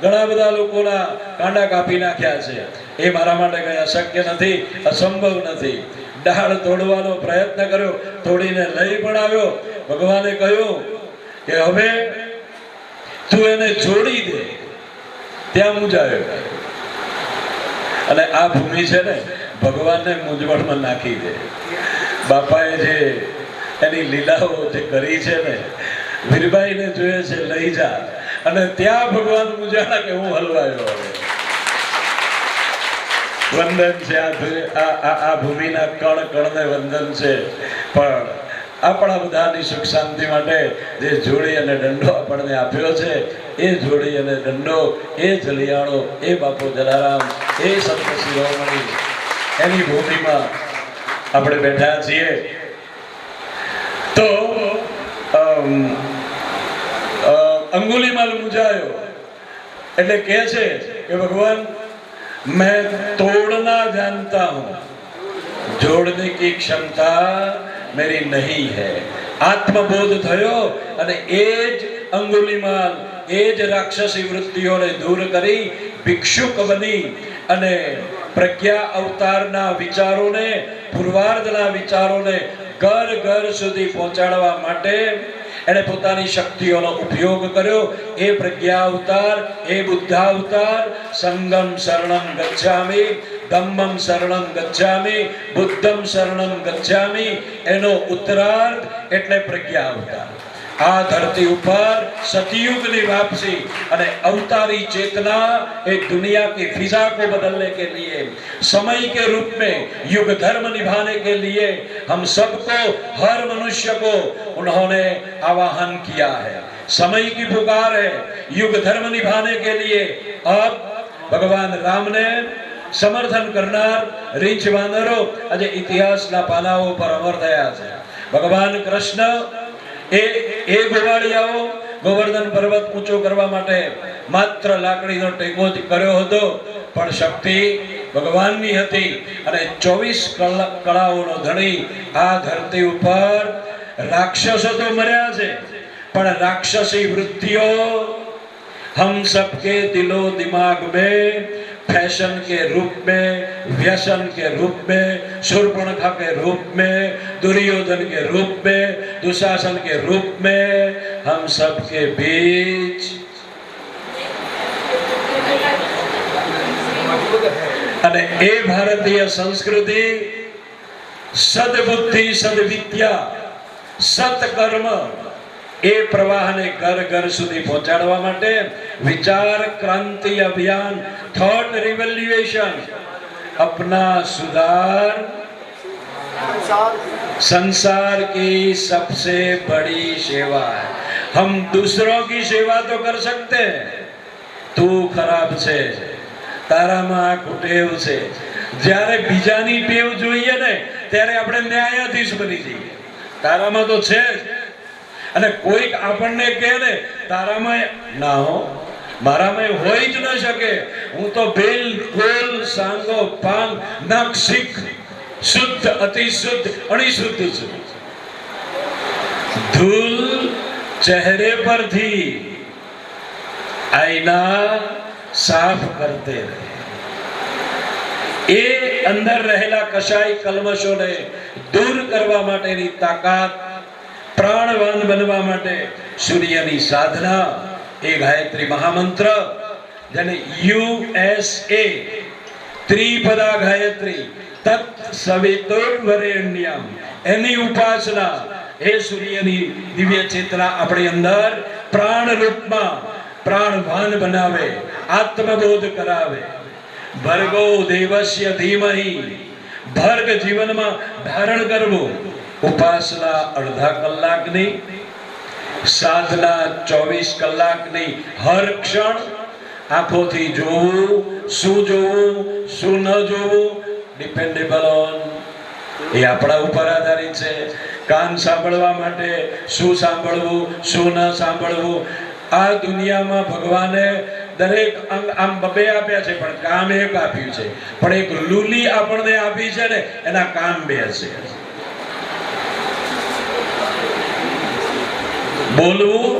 ઘણા બધા લોકોના કાંડા કાપી નાખ્યા છે, એ મારા માટે કઈ અશક્ય નથી, અસંભવ નથી. ડાળ તોડવાનો પ્રયત્ન કર્યો, તોડીને લઈ પણ આવ્યો. ભગવાને કહ્યું કે હવે તું એને જોડી દે. ત્યાં મૂંઝાયો. અને આ ભૂમિ છે ને, ભગવાનને મૂંઝવણમાં નાખી દે. બાપાએ જે એની લીલાઓ જે કરી છે ને, વીરબાઈને જોઈએ છે લઈ જા, અને ત્યાં ભગવાન મૂંઝાણા કે હું હલવાયો. હવે વંદન છે આ ભૂમિના કણ કણને વંદન છે. પણ આપણા બધાની સુખ શાંતિ માટે જે જોડી અને દંડો આપણને આપ્યો છે, એ જોડી અને દંડો, એ જલિયાણો, એ બાપુ જલારામ, એ સંત શિરોમણી, એની ભૂમિમાં આપણે બેઠા છીએ. તો અંગુલીમાલ મૂંઝાયો એટલે કહે છે કે ભગવાન, मैं तोड़ना जानता हूं, जोड़ने की क्षमता मेरी नहीं है. આત્મબોધ થયો અને એ જ અંગુલીમાલ, એ જ રાક્ષસી વૃત્તિઓને દૂર કરી ભિક્ષુક બની અને પ્રજ્ઞા અવતારના વિચારોને, પૂર્વાર્ધના વિચારોને ઘર ઘર સુધી પહોંચાડવા માટે એને પોતાની શક્તિઓનો ઉપયોગ કર્યો. એ પ્રજ્ઞા અવતાર, એ બુદ્ધાવતાર, સંગમ શરણમ ગચ્છામિ, ધમ્મમ શરણમ ગચ્છામિ, બુદ્ધમ શરણમ ગચ્છામિ, એનો ઉત્તરાર્ધ એટલે પ્રજ્ઞા અવતાર. આ ધરતી ઉપર सतयुग वापसी અને अवतारी चेतना एक दुनिया की फिजा को बदलने के लिए, समय के रूप में युग धर्म निभाने के लिए हम सबको, हर मनुष्य को उन्होंने आवाहन किया है. समय की पुकार है युग धर्म निभाने के लिए. अब भगवान राम ने समर्थन करनार રીંછ વાનરો આજે ઇતિહાસના પાનાઓ પર અમર થયા છે. ભગવાન કૃષ્ણ એ ગોવાળિયાઓ ગોવર્ધન પર્વત ઊંચો કરવા માટે માત્ર લાકડીનો ટેકો જ કર્યો હતો, પણ શક્તિ ભગવાનની હતી અને 24 કળાઓનો ધણી આ ધરતી ઉપર રાક્ષસો તો મર્યા છે પણ રાક્ષસી વૃત્તિઓ हम सबके दिलो दिमाग में फैशन के रूप में, व्यसन के रूप में, शूर्पणखा के रूप में, दुर्योधन के रूप में, दुशासन के रूप में हम सबके बीच અને એ ભારતીય સંસ્કૃતિ સદબુદ્ધિ સદવિદ્યા સત્કર્મ એ પ્રવાહને ઘર ઘર સુધી પહોંચાડવા માટે વિચાર ક્રાંતિ અભિયાન थॉट रिवॉल्यूशन अपना सुधार संसार की सबसे बड़ी सेवा है। हम दूसरों की सेवा तो कर सकते हैं, तू खराब છે તારામાં કુટેવ છે જ્યારે બીજાની ટેવ જોઈએ ને ત્યારે આપણે ન્યાયાધીશ બની જઈએ તારામાં તો છે જ અને કોઈક આપણને કહે ને તારામાં ના હો મારામાં હોઈ જ ન શકે હું તો બિલકુલ સાંગો પાંગ નક્ષિક શુદ્ધ અતિ શુદ્ધ અણિશુદ્ધ છું ધૂલ ચહેરે પર थी आईना साफ करते रहे એ અંદર રહેલા કશાય કલ્મશોને દૂર કરવા માટેની તાકાત પ્રાણવાન બનવા માટે સૂર્યની સાધના એ ગાયત્રી મહામંત્ર જેને USA ત્રિપદા ગાયત્રી તત્ સવિતુર્વરેણ્યમ એની ઉપાસના એ સૂર્યની દિવ્ય ચેતના આપણી અંદર પ્રાણ રૂપમાં પ્રાણવાન બનાવે આત્મબોધ કરાવે ભર્ગો દેવસ્ય ધીમહિ ભર્ગ જીવનમાં ધારણ કરવું ઉપાસના અડધા કલાકની સાધના 24 કલાકની હર ક્ષણ આંખોથી જોવું શું ન જોવું ડિપેન્ડેબલ ઓન એ આપણા ઉપર આધારિત છે કાન સાંભળવા માટે શું સાંભળવું શું ન સાંભળવું આ દુનિયામાં ભગવાને દરેક અંગ આમ બબે આપ્યા છે પણ કામ એક આપ્યું છે પણ એક લૂલી આપણને આપી છે ને એના કામ બે છે બોલવું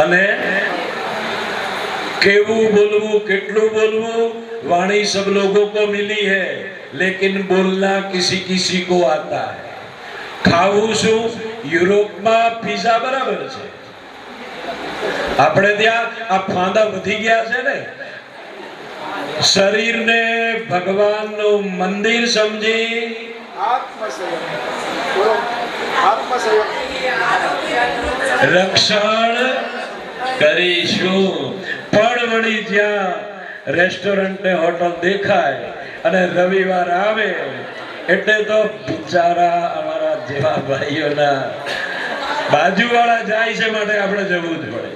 અને કેવું બોલવું કેટલું બોલવું वाणी सब लोगों को मिली है लेकिन बोलना किसी किसी को आता है खाવું શું યુરોપમાં પિઝા બરાબર છે આપણે ત્યાં આ ફાંદા વધી ગયા છે ને શરીરને ભગવાનનું મંદિર સમજી રક્ષણ કરીશું પણ વળી જ્યાં રેસ્ટોરન્ટ ને હોટલ દેખાય અને રવિવાર આવે એટલે તો બિચારા અમારા જેવા ભાઈઓના બાજુવાળા જાય છે માટે આપણે જવું જ પડે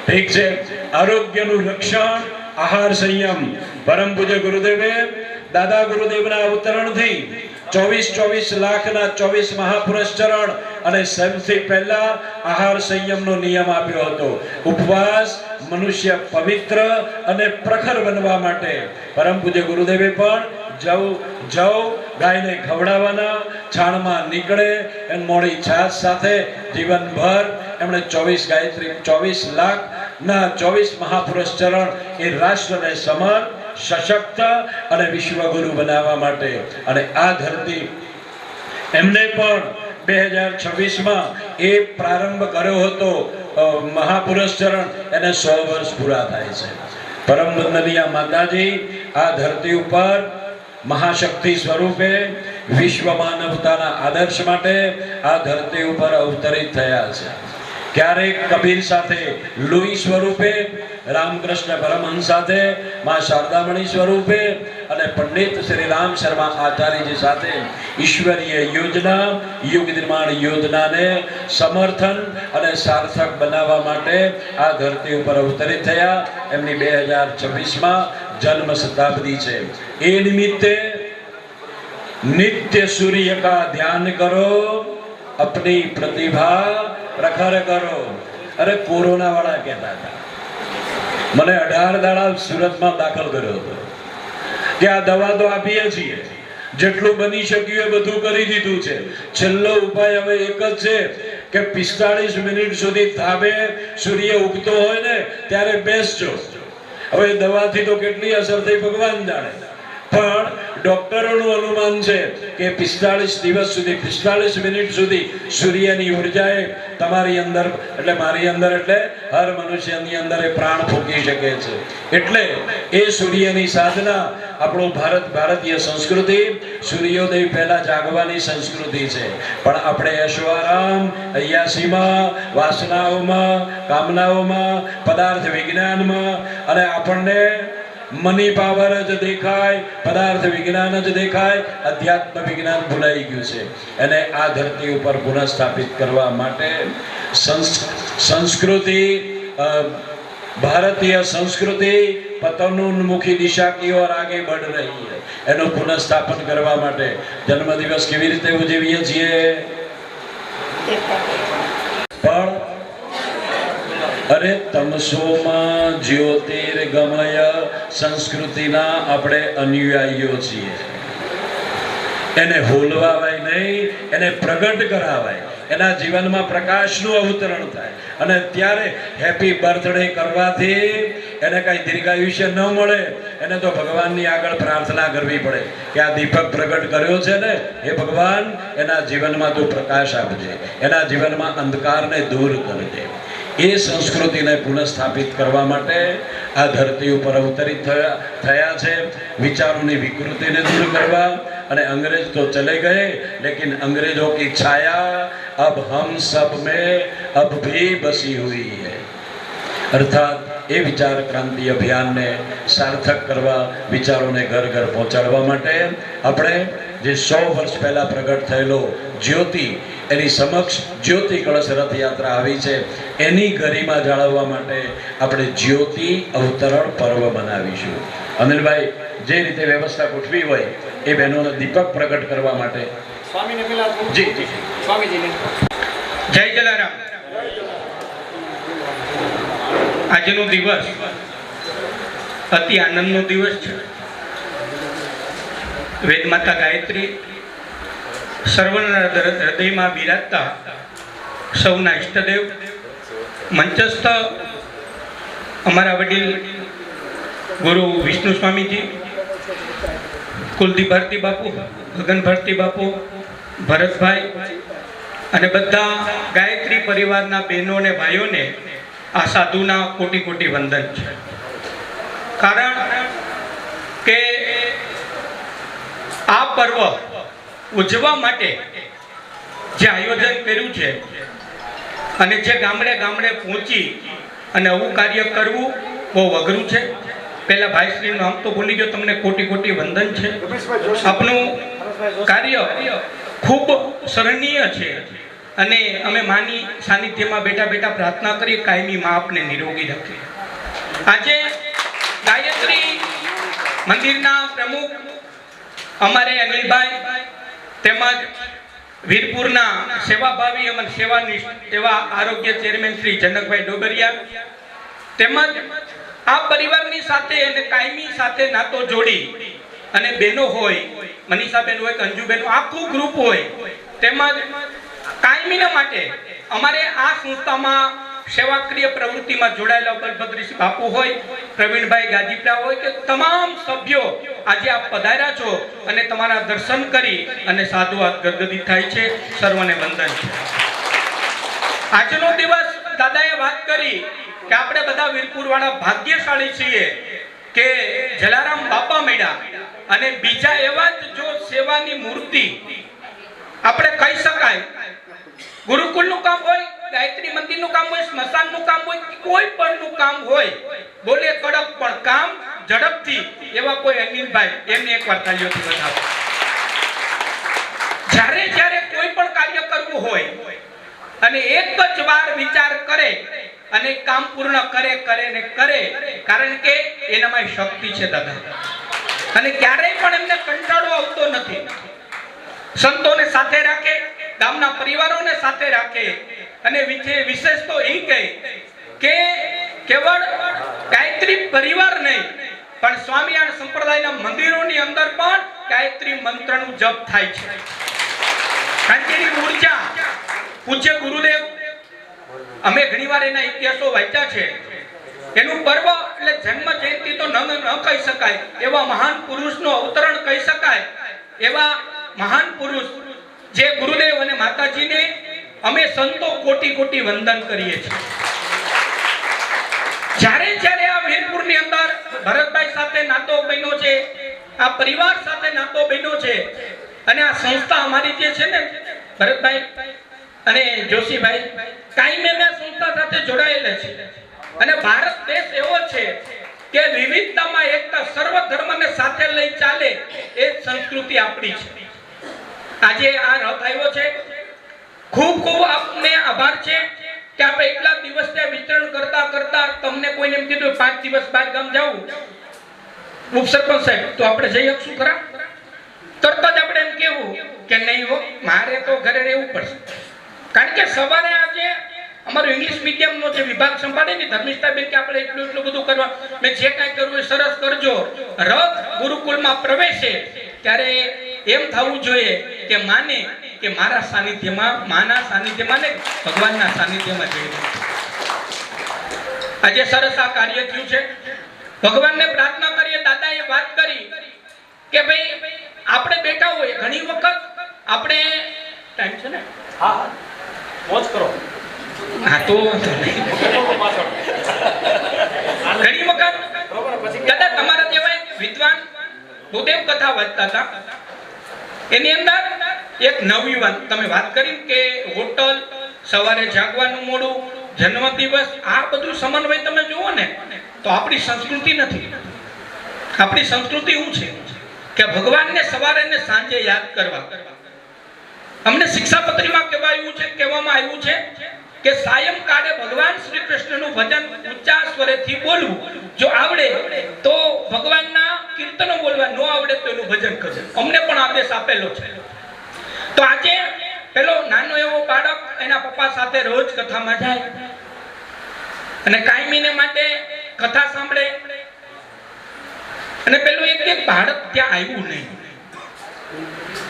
ઠીક છે આરોગ્યનું રક્ષણ આહાર સંયમ પરમ પૂજ્ય ગુરુદેવે દાદા ગુરુદેવના અવતરણથી 24 લાખના 24 મહાપુરુષ ચરણ અને સૌથી પહેલા આહાર સંયમનો નિયમ આપ્યો હતો ઉપવાસ મનુષ્ય પવિત્ર અને પ્રખર બનવા માટે પરમ પૂજ્ય ગુરુદેવે પણ જવ ગાયને ખવડાવવાના છાણમાં નીકળે એમ મોડી છાશ સાથે જીવનભર એમણે 24 ગાયત્રી 24 લાખના 24 મહાપુરુષ ચરણ એ રાષ્ટ્રને સમર્થ સશક્ત અને વિશ્વગુરુ બનાવવા માટે અને આ ધરતી એમને પણ 2026માં એ પ્રારંભ કર્યો હતો મહાપુરુષ ચરણ એને 100 વર્ષ પૂરા થાય છે પરમ વંદનીય માતાજી આ ધરતી ઉપર મહાશક્તિ સ્વરૂપે વિશ્વ માનવતાના આદર્શ માટે આ ધરતી ઉપર અવતરિત થયા છે ક્યારેક કબીર સાથે લુઈ સ્વરૂપે રામકૃષ્ણ પરમહંસ સાથે માં શારદામણી સ્વરૂપે અને પંડિત શ્રી રામ શર્મા આચાર્યજી સાથે ઈશ્વરીય યોજના યુગ નિર્માણ યોજનાને સમર્થન અને સાર્થક બનાવવા માટે આ ધરતી ઉપર અવતરિત થયા એમની 2026માં જન્મ શતાબ્દી છે એ નિમિત્તે નિત્ય सूर्य का ध्यान करो अपनी प्रतिभा प्रखर करो अरे कोरोना वाला कहता था મને 18 દાડા સુરતમાં દાખલ કર્યો હતો કે આ દવા તો આપીએ છીએ, જેટલું બની શક્યું એ બધું કરી દીધું છે, છેલ્લો ઉપાય હવે એક જ છે કે 45 મિનિટ સુધી ધાબે સૂર્ય ઉગતો હોય ને ત્યારે બેસજો. હવે દવાથી તો કેટલી અસર થઈ ભગવાન જાણે, પણ ડોક્ટરોનું અનુમાન છે કે 45 દિવસ સુધી 45 મિનિટ સુધી સૂર્યની ઉર્જાએ તમારી અંદર એટલે મારી અંદર એટલે હર મનુષ્યની અંદર એ પ્રાણ ફૂંકી શકે છે. એટલે એ સૂર્યની સાધના આપણો ભારતીય સંસ્કૃતિ સૂર્યોદય પહેલા જાગવાની સંસ્કૃતિ છે. પણ આપણે ઐશ્વરામ અય્યાસીમાં, વાસનાઓમાં, કામનાઓમાં, પદાર્થ વિજ્ઞાનમાં અને આપણને મની પાવર જ દેખાય, પદાર્થ વિજ્ઞાન જ દેખાય, અધ્યાત્મ વિજ્ઞાન ભૂલાઈ ગયું છે. અને આ ધરતી ઉપર પુનઃસ્થાપિત કરવા માટે સંસ્કૃતિ भारतीय संस्कृति पतनोन्मुखी दिशा की ओर आगे बढ़ रही है. एनो पुनઃસ્થાપન કરવા માટે જન્મદિવસ કેવી રીતે ઉજવીએ છીએ? પણ અરે તમસોમાં જ્યોતિર્ગમય સંસ્કૃતિના આપણે અનુયાયીઓ છીએ. એને હોલવાવાય નહીં, એને પ્રગટ કરાવાય, એના જીવનમાં પ્રકાશનું અવતરણ થાય. અને ત્યારે હેપી બર્થડે કરવાથી એને કઈ દીર્ઘાયુષ્ય ન મળે. એને તો ભગવાનની આગળ પ્રાર્થના કરવી પડે કે આ દીપક પ્રગટ કર્યો છે ને, હે ભગવાન એના જીવનમાં તું પ્રકાશ આપજે, એના જીવનમાં અંધકારને દૂર કરજે. એ સંસ્કૃતિને પુનઃસ્થાપિત કરવા માટે આ ધરતી ઉપર અવતરિત થયા છે. વિચારોની વિકૃતિને દૂર કરવા. અને અંગ્રેજ તો ચલે ગए, लेकिन अंग्रेजों की छाया अब हम सब में अब भी बसी हुई है. अर्थात એ વિચાર ક્રાંતિ અભિયાનને સાર્થક કરવા, વિચારોને ઘર ઘર પહોંચાડવા માટે આપણે જે 100 વર્ષ પહેલા પ્રગટ થયેલો જ્યોતિ, એની સમક્ષ જ્યોતિ કળશ રથયાત્રા આવી છે. એની ગરિમા જાળવવા માટે આપણે જ્યોતિ અવતરણ પર્વ બનાવીશું. અનિલભાઈ જે રીતે વ્યવસ્થા ગોઠવી હોય એ બહેનોને દીપક પ્રગટ કરવા માટે સ્વામીને પેલા જી જી સ્વામીજીને જય જલારામ. આજનો દિવસ અતિ આનંદનો દિવસ છે. વેદમાતા ગાયત્રી સર્વના હૃદયમાં બિરાજતા સૌના ઈષ્ટદેવ, મંચસ્થ અમારા વડીલ ગુરુ વિષ્ણુ સ્વામીજી, કુલદીપ ભારતી બાપુ, ગગન ભારતી બાપુ, ભરતભાઈ અને બધા ગાયત્રી પરિવારના બહેનો અને ભાઈઓને આ સાધુના કોટી કોટી વંદન છે. કારણ કે આ પર્વ ઉજવવા માટે જે આયોજન કર્યું છે અને જે ગામડે ગામડે પહોંચી અને આવું કાર્ય કરવું બહુ અઘરું છે. પહેલા ભાઈશ્રીનું નામ તો ભૂલી ગયો, તમને કોટી કોટી વંદન છે. આપનું કાર્ય ખૂબ સરાહનીય છે અને અમે માની સાનિધ્યમાં બેઠા બેઠા પ્રાર્થના કરી કાયમી માં આપને નિરોગી રાખે. આજે ગાયત્રી મંદિરના પ્રમુખ અમારે અનિલભાઈ તેમજ વીરપુરના સેવાભાવી અને સેવાનિષ્ઠ એવા આરોગ્ય ચેરમેન શ્રી જનકભાઈ ડોબરિયા તેમજ આ પરિવારની સાથે અને કાયમી સાથે નાતો જોડી અને બહેનો હોય, મનીષાબેન હોય, અંજુબેન, આખું ગ્રુપ હોય, તેમજ કાયમીના માટે અમારે આ સંસ્થામાં સેવાક્રિય પ્રવૃત્તિમાં જોડાયેલા બલભદ્રસિંહ બાપુ હોય, પ્રવીણભાઈ ગાજીપરા હોય કે તમામ સભ્યો આજે આપ પધાર્યા છો અને તમારા દર્શન કરી અને સાધુવાદ ગદગદિત થાય છે. સર્વને વંદન છે. આજનો દિવસ દાદાએ વાત કરી કે આપણે બધા વીરપુર વાળા ભાગ્યશાળી છીએ કે જલારામ બાપા મળ્યા. અને બીજા એવા જ જો સેવાની મૂર્તિ આપણે કહી શકાય, ગુરુકુળનું કામ હોય, ગાયત્રી મંદિરનું કામ હોય, સ્મશાનનું કામ હોય, કોઈ પણનું કામ હોય, બોલે કડક પણ કામ ઝડપથી, એવા કોઈ અનિલભાઈ, એમને એકવાર તાળીઓથી વધાવો. જ્યારે જ્યારે કોઈ પણ કાર્ય કરવું હોય અને એક જ વાર વિચાર કરે અને કામ પૂર્ણ કરે ને કરે, કારણ કે એનામાં શક્તિ છે દાદા. અને ક્યારેય પણ એમને કંટાળો આવતો નથી. સંતોને સાથે રાખે, ગામના પરિવારોને સાથે રાખે. અને વિશેષ તો એ કહે કે કેવળ ગાયત્રી પરિવાર નહીં પણ સ્વામિનારાયણ સંપ્રદાયના મંદિરોની અંદર પણ ગાયત્રી મંત્રનું જપ થાય છે. કારણ કે એની ઉર્જા પૂજ્ય ગુરુદેવ, અમે ઘણીવાર એના ઇતિહાસો વાંચ્યા છે. એનું પર્વ એટલે જન્મ જયંતિ તો ન કહી શકાય, એવા મહાન પુરુષનું અવતરણ કહી શકાય. એવા મહાન પુરુષ જે ગુરુદેવ અને માતાજીને અમે સંતો કોટી કોટી વંદન કરીએ છીએ. જ્યારે આ વીરપુરની અંદર ભરતભાઈ સાથે નાતો બન્યો છે, આ પરિવાર સાથે નાતો બન્યો છે, અને આ સંસ્થા અમારી જે છે ને ભરતભાઈ અને જોશીભાઈ કાયમે સંસ્થા સાથે જોડાયેલા છે. અને ભારત દેશ એવો છે કે વિવિધતામાં એકતા, સર્વ ધર્મને સાથે લઈ ચાલે એ સંસ્કૃતિ આપણી છે. આજે આ રથ આવ્યો છે, ખૂબ ખૂબ આપને આભાર છે કે આપણે એટલા દિવસ ત્યાં વિતરણ કરતા કરતા તમને કોઈને એમ કીધું 5 દિવસ બહાર ગામ જાવું, ઉપસરપંચ સાહેબ તો આપણે જઈ શકશું ખરા? તરત જ આપણે એમ કેવું કે નહીં હો, મારે તો ઘરે રહેવું પડશે. કારણ કે સવારે આજે અમારું ઇંગ્લિશ મીડિયમનો જે વિભાગ સંભાળે ને ધર્મિષ્ઠાબેન કે આપણે એટલું બધું કરવા, મેં જે કાંઈ કરવું એ સરસ કરજો. રથ ગુરુકુળમાં પ્રવેશે ત્યારે એમ થવું જોઈએ કે માને કે મારા સાનિધ્યમાં, માના સાનિધ્યમાં ને ભગવાનના સાનિધ્યમાં જઈ રહ્યું. આજે સરસ આ કાર્ય થયું છે. ભગવાનને પ્રાર્થના કરીએ. દાદાએ વાત કરી કે ભાઈ આપણે બેઠા હોય ઘણી વખત આપણે ટાઈમ છે ને, હા મોજ કરો. હા તો ઘણી વખત દાદા તમારા જેવા વિદ્વાન ભૂદેવ કથા વાંચતા હતા, એની અંદર એક નવયુવાન તમે વાત કરી કે હોટલ, સવારે જાગવાનું મોડું, જન્મદિવસ, આ બધું સમન્વય તમે જુઓ ને તો આપણી સંસ્કૃતિ નથી. આપણી સંસ્કૃતિ શું છે કે ભગવાનને સવારે ને સાંજે યાદ કરવા. અમને શિક્ષાપત્રીમાં કહેવામાં આવ્યું છે કે સાયંકાળે ભગવાન શ્રી કૃષ્ણનું ભજન ઊંચા સ્વરેથી બોલવું. જો આવડે તો ભગવાનના કીર્તનો બોલવા, ન આવડે તો એનું ભજન કરવું. અમને પણ આદેશ આપેલો છે. તો આજે પેલો નાનો એવો બાળક એના પપ્પા સાથે રોજ કથામાં જાય અને કાયમીને માટે કથા સાંભળે, અને પેલું એક બાળક ત્યાં આવ્યું નહીં.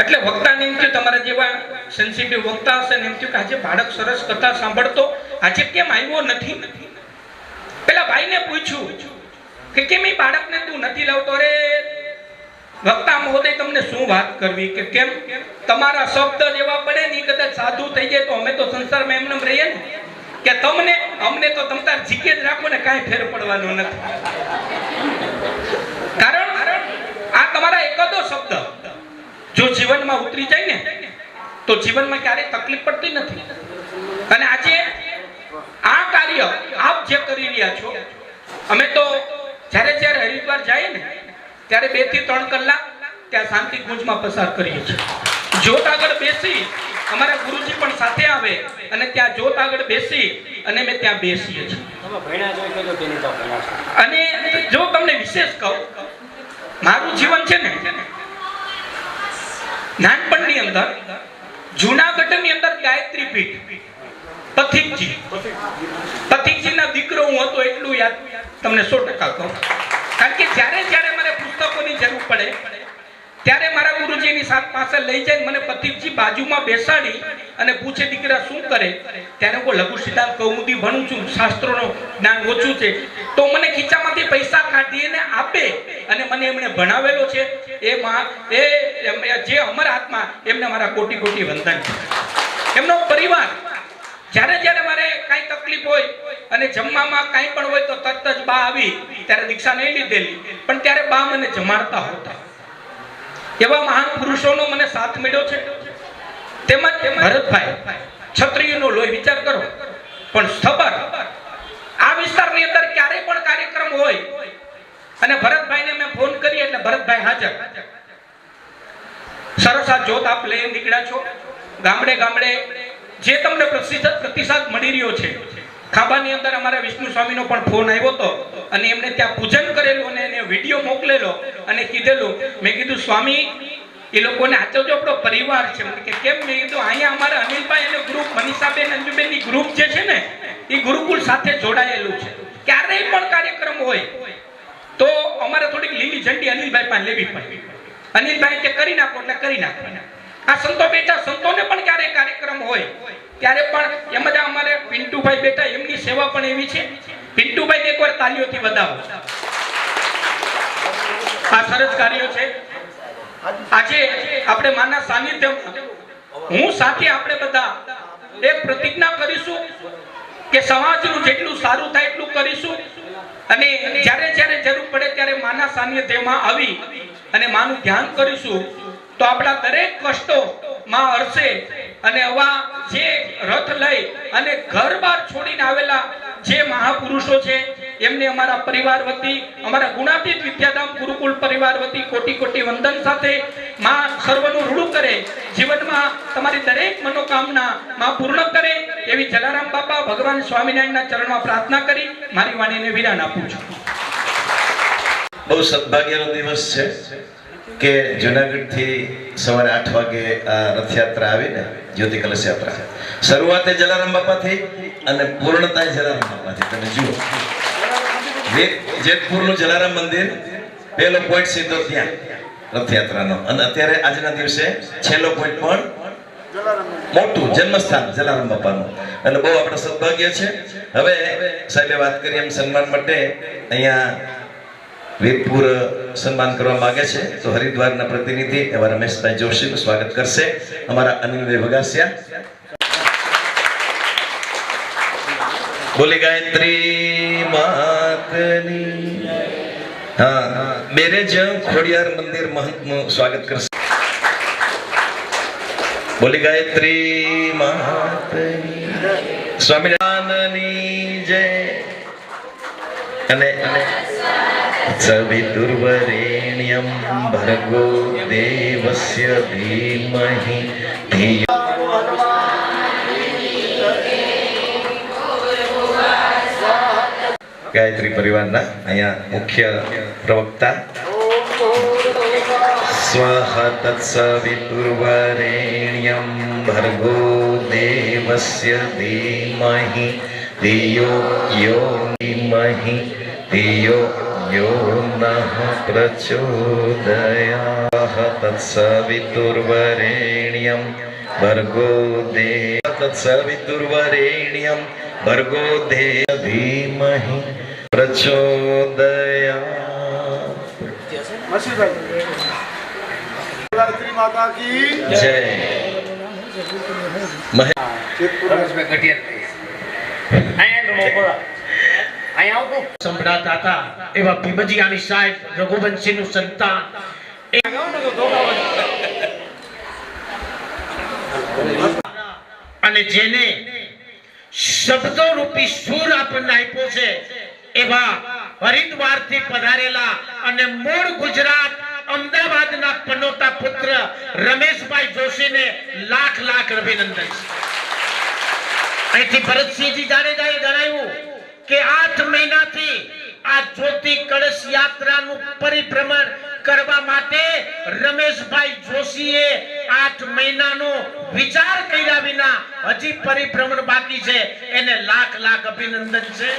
એટલે વક્તાને એમ થયું, તમારા જેવા સેન્સિટિવ વક્તા હશે ને, એમ થયું કે આજે બાળક સરસ કથા સાંભળતો આજે કેમ આવ્યો નથી. પેલા ભાઈને પૂછ્યું કે કેમ એ બાળકને તું નથી લાવતો? રે વક્તા મહોદય, તમને શું વાત કરવી કે કેમ તમારા શબ્દ જેવા પડે ને કદાચ સાધુ થઈ જાય તો અમે તો સંસારમાં એમને રહીએ ને, કે તમને અમને તો તમ તાર જીકે જ રાખો ને, કાંઈ ફેર પડવાનો નથી. કારણ આ તમારા એકાદો શબ્દ જો જીવનમાં ઉતરી જાય ને તો જીવનમાં ક્યારેય તકલીફ પડતી નથી. અને આજે આ કાર્ય આપ જે કરી રહ્યા છો, અમે તો જ્યારે હરિદ્વાર જઈએ ને ત્યારે 2 થી 3 કલાક ત્યાં શાંતિ કુંજમાં પસાર કરીએ છીએ. જ્યોત આગળ બેસી, અમારા ગુરુજી પણ સાથે આવે અને ત્યાં જ્યોત આગળ બેસી અને અમે ત્યાં બેસીએ છીએ. અને જો તમને વિશેષ કહું, મારું જીવન છે ને નાનપણની અંદર જૂનાગઢની અંદર ગાયત્રી પીઠ, પથિકજીના દીકરો હું હતો એટલું યાદ તમને 100% કહું. કારણ કે જ્યારે મારે પુસ્તકોની જરૂર પડે ત્યારે મારા ગુરુજીની પાસે લઈ જાય, મને પથિકજી બાજુમાં બેસાડી અને પૂછે, દીકરા શું કરે? ત્યારે હું લઘુ સિદ્ધાંત કૌમુદી ભણું છું, શાસ્ત્રોનું જ્ઞાન ઓછું છે. તો મને ખીચામાંથી પૈસા કાઢીને આપે અને મને એમણે ભણાવેલો છે. જે અમર આત્મા, એમને મારા કોટી કોટી વંદન છે. એમનો પરિવાર જ્યારે મારે કાંઈ તકલીફ હોય અને જમવામાં કાંઈ પણ હોય તો તરત જ બા આવી, ત્યારે દીક્ષા નહીં લીધેલી પણ ત્યારે બા મને જમાડતા હોતા. એવા મહાન પુરુષોનો મને સાથ મળ્યો છે. તેમજ ભરતભાઈ ક્ષત્રિયનો લોહી, વિચાર કરો. પણ ખબર આ વિસ્તારની અંદર ક્યારેય પણ કાર્યક્રમ હોય અને ભરતભાઈને મેં ફોન કરી એટલે ભરતભાઈ હાજર. સરસ આ જોત આપ લઈ નીકળ્યા છો. ગામડે ગામડે જે તમને પ્રતિસાદ મળી રહ્યો છે. ખાંભાની અંદર અમારા વિષ્ણુ સ્વામીનો પણ ફોન આવ્યો હતો અને એમને ત્યાં પૂજન કરેલું અને એને વિડીયો મોકલેલો અને કીધેલું, મેં કીધું સ્વામી એ લોકોને આચો જો આપણો પરિવાર છે. કે કેમ? મેં કીધું અહીંયા અમારા અનિલભાઈ અને ગ્રુપ, મનીષાબેન, અંજુબેનની ગ્રુપ જે છે ને એ ગુરુકુળ સાથે જોડાયેલું છે. ક્યારેય પણ કાર્યક્રમ હોય તો અમારે થોડીક લીલી ઝંડી અનિલભાઈ પાસે લેવી પડી. અનિલભાઈ કે કરી નાખો એટલે કરી નાખો. આ સંતો બેઠા, સંતોને પણ ક્યારે કાર્યક્રમ હોય ત્યારે પણ એમ જ અમારે પિન્ટુભાઈ બેઠા, એમની સેવા પણ એવી છે. પિન્ટુભાઈ એકવાર તાલીઓથી વધાવો. આ સરસ કાર્ય છે. આજે આપણે માના સાનિધ્યમાં હું સાથે આપણે બધા એક પ્રતિજ્ઞા કરીશું કે સમાજનું જેટલું સારું થાય એટલું કરીશું, અને જ્યારે જ્યારે જરૂર પડે ત્યારે માના સાનિધ્યમાં આવી અને માનું ધ્યાન કરીશું તો આપણા દરેક કષ્ટો માં હરશે. અને આવા જે રથ લઈ અને ઘર બાર છોડીને આવેલા જે મહાપુરુષો છે એમને અમારા પરિવાર વતી, અમારા ગુણાતીત વિદ્યાધામ ગુરુકુળ પરિવાર વતી કોટી કોટી વંદન સાથે માં સર્વનું રૂડું કરે, જીવનમાં તમારી દરેક મનોકામના માં પૂર્ણ કરે એવી જલારામ બાપા ભગવાન સ્વામિનારાયણના ચરણમાં પ્રાર્થના કરી મારી વાણીને વિરામ આપું છું. બહુ સદભાગ્યનો દિવસ છે કે જુનાગઢથી સવારે 8 વાગે આ રથયાત્રા આવીને જ્યોતિ કલશ યાત્રા શરૂઆતે જલારામ બાપાથી અને પૂર્ણતા જલારામ બાપાથી. તમે જુઓ જેતપુરનું જલારામ મંદિર પહેલો પોઈન્ટ સીધો ત્યાં રથયાત્રાનો, અને અત્યારે આજના દિવસે છેલ્લો પોઈન્ટ પણ મોટું જન્મસ્થાન જલારામ બાપાનું. અને બહુ આપણે સદભાગ્ય છે. હવે સાહેબે વાત કરી એમ સન્માન માટે અહીંયા વીરપુર સન્માન કરવા માંગે છે, તો હરિદ્વારના પ્રતિનિધિ એવા રમેશભાઈ જોશીનું સ્વાગત કરશે અમારા અનિલભાઈ વગાસિયા. બોલી ગાયત્રી માતની. હા, બેરેજ ખોડિયાર મંદિર મહંતનું સ્વાગત કરશે. બોલી ગાયત્રી માતની. સ્વામિનારાયણની જય. અને સવિતુર્વરેણ્યમ ભર્ગો દેવસ્ય ધીમહિ ધિયો. ગાયત્રી પરિવારના અહીંયા મુખ્ય પ્રવક્તા સ્વાહા તત્સવિતુર્વરેણ્યમ ભર્ગો દેવસ્ય ધીમહિ ધિયો યો ધીમહિ ધિયો યો નઃ પ્રચોદયાત્. તત્સવિતુર્વરેણ્યમ ભર્ગો તત્સવિતુર્વરેણ્યમ ભર્ગો ધીમહિ પ્રચોદયાત્. गायत्री माता की જય. સંભળાતા હતા એવા ભીમજીયાની સાહેબ રઘુવંશીનું સંતાન અને જેને શબ્દો રૂપી સુર આપણને આપ્યો છે એવા હરિદ્વારથી પધારેલા અને મૂળ ગુજરાત અમદાવાદના પનોતા પુત્ર રમેશભાઈ જોશીને લાખ લાખ અભિનંદન. અહીંથી ભરતસિંહજી જાડેજાએ જણાવ્યું કે 8 મહિનાથી આ જ્યોતિ કળશ યાત્રાનું પરિભ્રમણ કરવા માટે રમેશભાઈ જોશીએ 8 મહિનાનો વિચાર કર્યા વિના હજી પરિભ્રમણ બાકી છે. એને લાખ લાખ અભિનંદન છે.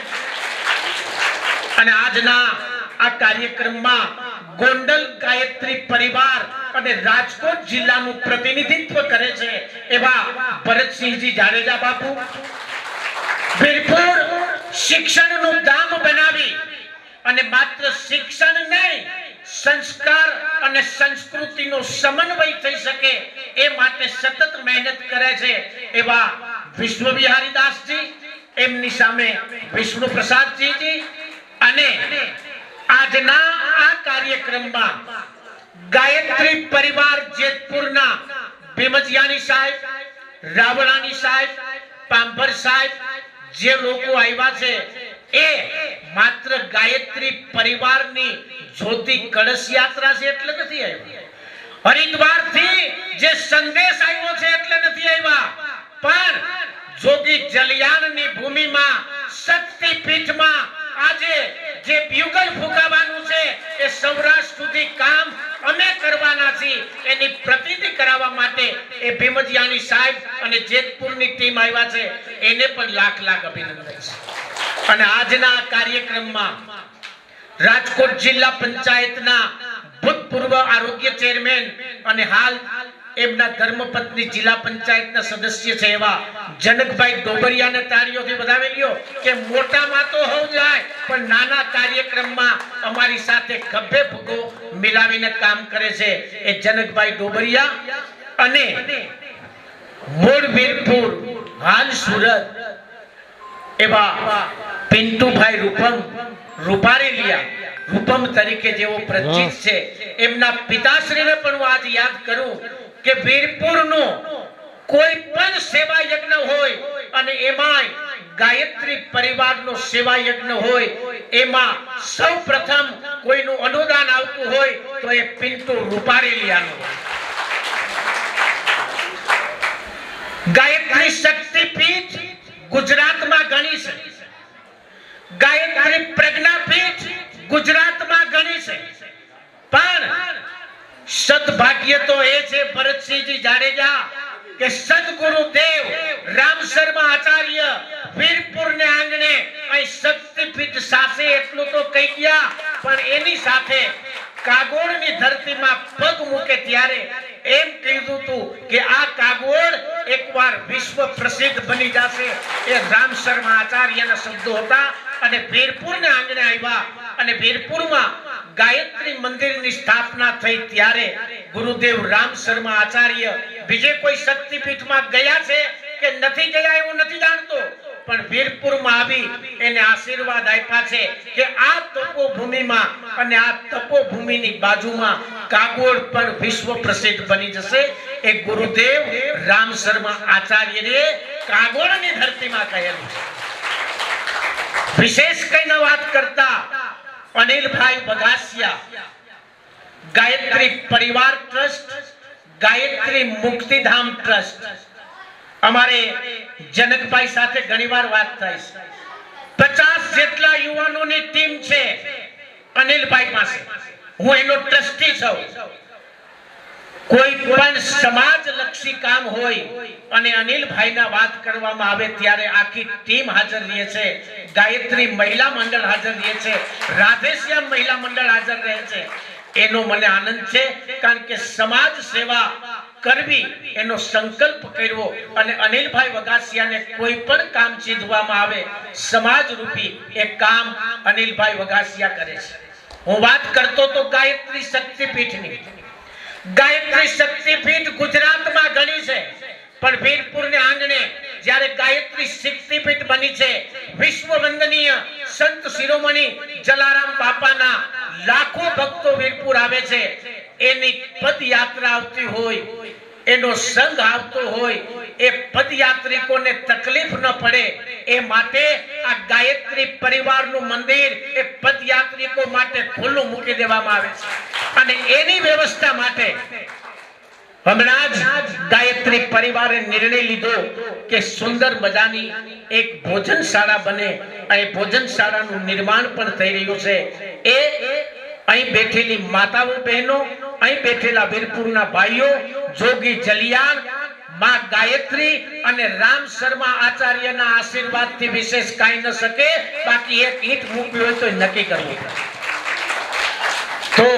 અને આજના આ કાર્યક્રમમાં ગોંડલ ગાયત્રી પરિવાર અને રાજકોટ જિલ્લાનું પ્રતિનિધિત્વ કરે છે એવા ભરતસિંહજી જાડેજા બાપુ વીરપુર શિક્ષણનું ધામ બનાવી અને માત્ર શિક્ષણ નહીં સંસ્કાર અને સંસ્કૃતિનો સમન્વય થઈ શકે એ માટે સતત મહેનત કરે છે એવા વિશ્વવિહારી દાસજી, એમની સામે વિષ્ણુ પ્રસાદજી અને આજના આ કાર્યક્રમમાં ગાયત્રી પરિવાર જેતપુરના ભીમજીયાની સાહેબ, રાવણાની સાહેબ, પાંભર સાહેબ જે લોકો આવ્યા છે એ માત્ર ગાયત્રી પરિવારની જ્યોતિ કળશ યાત્રા છે એટલે નથી આવ્યા. હરિદ્વારથી જે સંદેશ આવ્યો છે એટલે નથી આવ્યા, પણ જોગી જલિયાણની ભૂમિમાં શક્તિપીઠમાં આજે જે બ્યુગલ ફૂંકાવાનું છે એ સૌરાષ્ટ્ર સુધી કામ અમે કરવાના છીએ એની પ્રતીતિ કરાવવા માટે એ ભીમજીયાની સાહેબ અને જેતપુરની ટીમ આવ્યા છે. એને પણ લાખ લાખ અભિનંદન છે. અને આજના કાર્યક્રમમાં રાજકોટ જિલ્લા પંચાયતના ભૂતપૂર્વ આરોગ્ય ચેરમેન અને હાલ એમના ધર્મપત્ની જિલ્લા પંચાયતના સદસ્ય છે એવા જનકભાઈ ડોબરિયાને તાળીઓથી વધાવી લ્યો કે મોટામાં તો હોવ જાય પણ નાના કાર્યક્રમમાં અમારી સાથે ખભે ભૂગો મિલાવીને કામ કરે છે એ જનકભાઈ ડોબરિયા અને મૂળ વીરપુર હાલ સુરત એવા પિન્ટુભાઈ રૂપમ તરીકે જેવો પ્રચિત છે એમના પિતાશ્રીને પણ હું આજ યાદ કરું કે વીરપુરનો કોઈ પણ સેવા યજ્ઞ હોય અને એમાંય ગાયત્રી પરિવારનો સેવા યજ્ઞ હોય એમાં સૌપ્રથમ કોઈનું અનુદાન આવતું હોય તો એ પિન્ટુ રૂપારેલિયાનું ગાયત્રી શક્તિપીઠ ગુજરાતમાં ઘણી છે, ગાયત્રી પ્રજ્ઞાપીઠ ગુજરાતમાં ઘણી છે, પણ સદભાગ્ય તો એ છે ભરતસિંહજી જાડેજા કે સદગુરુદેવ રામ શર્મા આચાર્ય વીરપુરને આંગણે અહીં શક્તિપીઠ સાસે એટલું તો કહી ગયા પણ એની સાથે કાગોળની ધરતીમાં પગ મૂકે ત્યારે એમ કીધું હતું કે આ કાગોળ એકવાર વિશ્વ પ્રસિદ્ધ બની જશે એ રામ શર્મા આચાર્યના શબ્દો હતા અને વીરપુરને આંગણે આવ્યા અને વીરપુરમાં ગાયત્રી મંદિરની સ્થાપના થઈ ત્યારે ગુરુદેવ રામ શર્મા આચાર્ય બીજે કોઈ શક્તિપીઠમાં ગયા છે કે નથી ગયા એવું નથી જાણતો પણ વીરપુરમાં આવી એને આશીર્વાદ આપ્યા છે કે આ તપોભૂમિમાં અને આ તપોભૂમિની બાજુમાં કાગોળ પણ વિશ્વ પ્રસિદ્ધ બની જશે એ ગુરુદેવ રામ શર્મા આચાર્યએ કાગોળની ધરતીમાં કહેલું છે. વિશેષ કઈને વાત કરતા અનિલભાઈ વઘાસિયા ગાયત્રી પરિવાર ટ્રસ્ટ, ગાયત્રી મુક્તિધામ ટ્રસ્ટ, અમારે જનકભાઈ સાથે ઘણીવાર વાત થાય છે. 50 જેટલા યુવાનોની ટીમ છે અનિલભાઈ પાસે, હું એનો ટ્રસ્ટી છું. કોઈ પણ સમાજલક્ષી કામ હોય અને અનિલભાઈના વાત કરવામાં આવે ત્યારે આખી ટીમ હાજર રહે છે. ગાયત્રી મહિલા મંડળ હાજર રહે છે, રાધેશ્યામ મહિલા મંડળ હાજર રહે છે. એનો મને આનંદ છે કારણ કે સમાજ સેવા કરવી એનો સંકલ્પ કર્યો અને અનિલભાઈ વઘાસિયાને કોઈ પણ કામ ચીધવામાં આવે સમાજ રૂપી એ કામ અનિલભાઈ વઘાસિયા કરે છે. હું વાત કરતો તો ગાયત્રી શક્તિપીઠની. ગાયત્રી શક્તિપીઠ ગુજરાતમાં ઘણી છે પણ વીરપુરને આંગણે જ્યારે ગાયત્રી શક્તિપીઠ બની છે વિશ્વ વંદનીય સંત શિરોમણી જલારામ બાપાના લાખો ભક્તો વીરપુર આવે છે. એની પદયાત્રા આવતી હોય, એનો સંઘ આવતો હોય, એ પદયાત્રિકોને તકલીફ ન પડે એ માટે આ ગાયત્રી પરિવારનું મંદિર એ પદયાત્રિકો માટે ખુલ્લું મૂકી દેવામાં આવે છે અને એની વ્યવસ્થા માટે હમણાં જ ગાયત્રી પરિવારે નિર્ણય લીધો કે સુંદર મજાની એક ભોજનશાળા બને. અહીં ભોજનશાળાનું નિર્માણ પણ થઈ રહ્યું છે. એ અહીં બેઠેલી માતાઓ બહેનો, અહીં બેઠેલા વીરપુરના ભાઈઓ, જોગી જલિયાણ, માં ગાયત્રી અને રામ શર્મા આચાર્યના આશીર્વાદથી વિશેષ કાંઈ ન શકે. બાકી એક ઈંટ મૂકવી હોય તો નક્કી કરવું. તો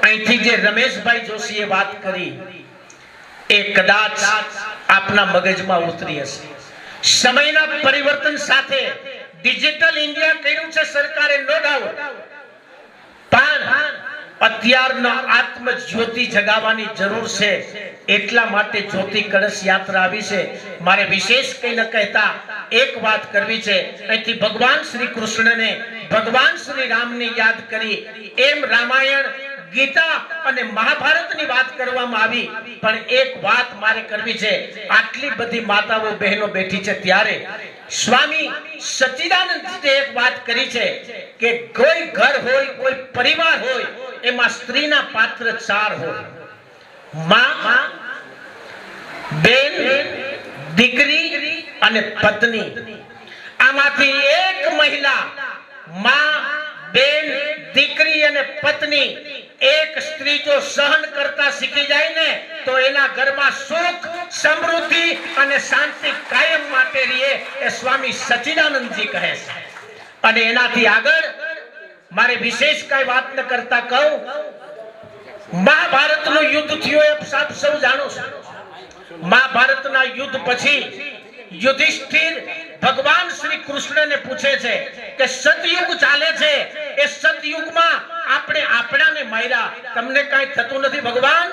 અહીંથી જે રમેશભાઈ જોશીએ વાત કરી એ કદાચ આપના મગજમાં ઉતરી હશે. સમયના પરિવર્તન સાથે ડિજિટલ ઇન્ડિયા કર્યું છે સરકારે, નો ડાઉટ, પણ અત્યારના આત્મ જ્યોતિ જગાવવાની જરૂર છે. એટલા માટે જ્યોતિ કળશ યાત્રા આવી છે. મારે વિશેષ કંઈ ન કહેતા એક વાત કરવી છે. અહીંથી ભગવાન શ્રી કૃષ્ણને, ભગવાન શ્રી રામને યાદ કરી એમ રામાયણ, ગીતા અને મહાભારતની વાત કરવામાં આવી પણ એક વાત મારે કરવી છે. આટલી બધી માતાઓ બહેનો બેઠી છે ત્યારે સ્વામી સચ્ચિદાનંદજીએ એક વાત કરી છે કે કોઈ ઘર હોય, કોઈ પરિવાર હોય એમાં સ્ત્રીના પાત્ર 4 હોય: માં, બેન, દીકરી અને પત્ની. આમાંથી એક મહિલા માં, બેન, દીકરી અને પત્ની એક સ્ત્રી જો સહન કરતા શીખી જાય ને તો એના ઘરમાં સુખ, સમૃદ્ધિ અને શાંતિ કાયમ માટે રહે એ સ્વામી સચ્ચિદાનંદજી કહે છે. અને એનાથી આગળ મારે વિશેષ કઈ વાત ન કરતા કહું, મહાભારતનું યુદ્ધ થયું એ આપ સૌ જાણો છો. મહાભારતના યુદ્ધ પછી યુધિષ્ઠિર ભગવાન શ્રી કૃષ્ણને પૂછે છે કે સતયુગ ચાલે છે, એ સતયુગમાં આપણે આપણાને માર્યા, તમને કઈ થતું નથી ભગવાન?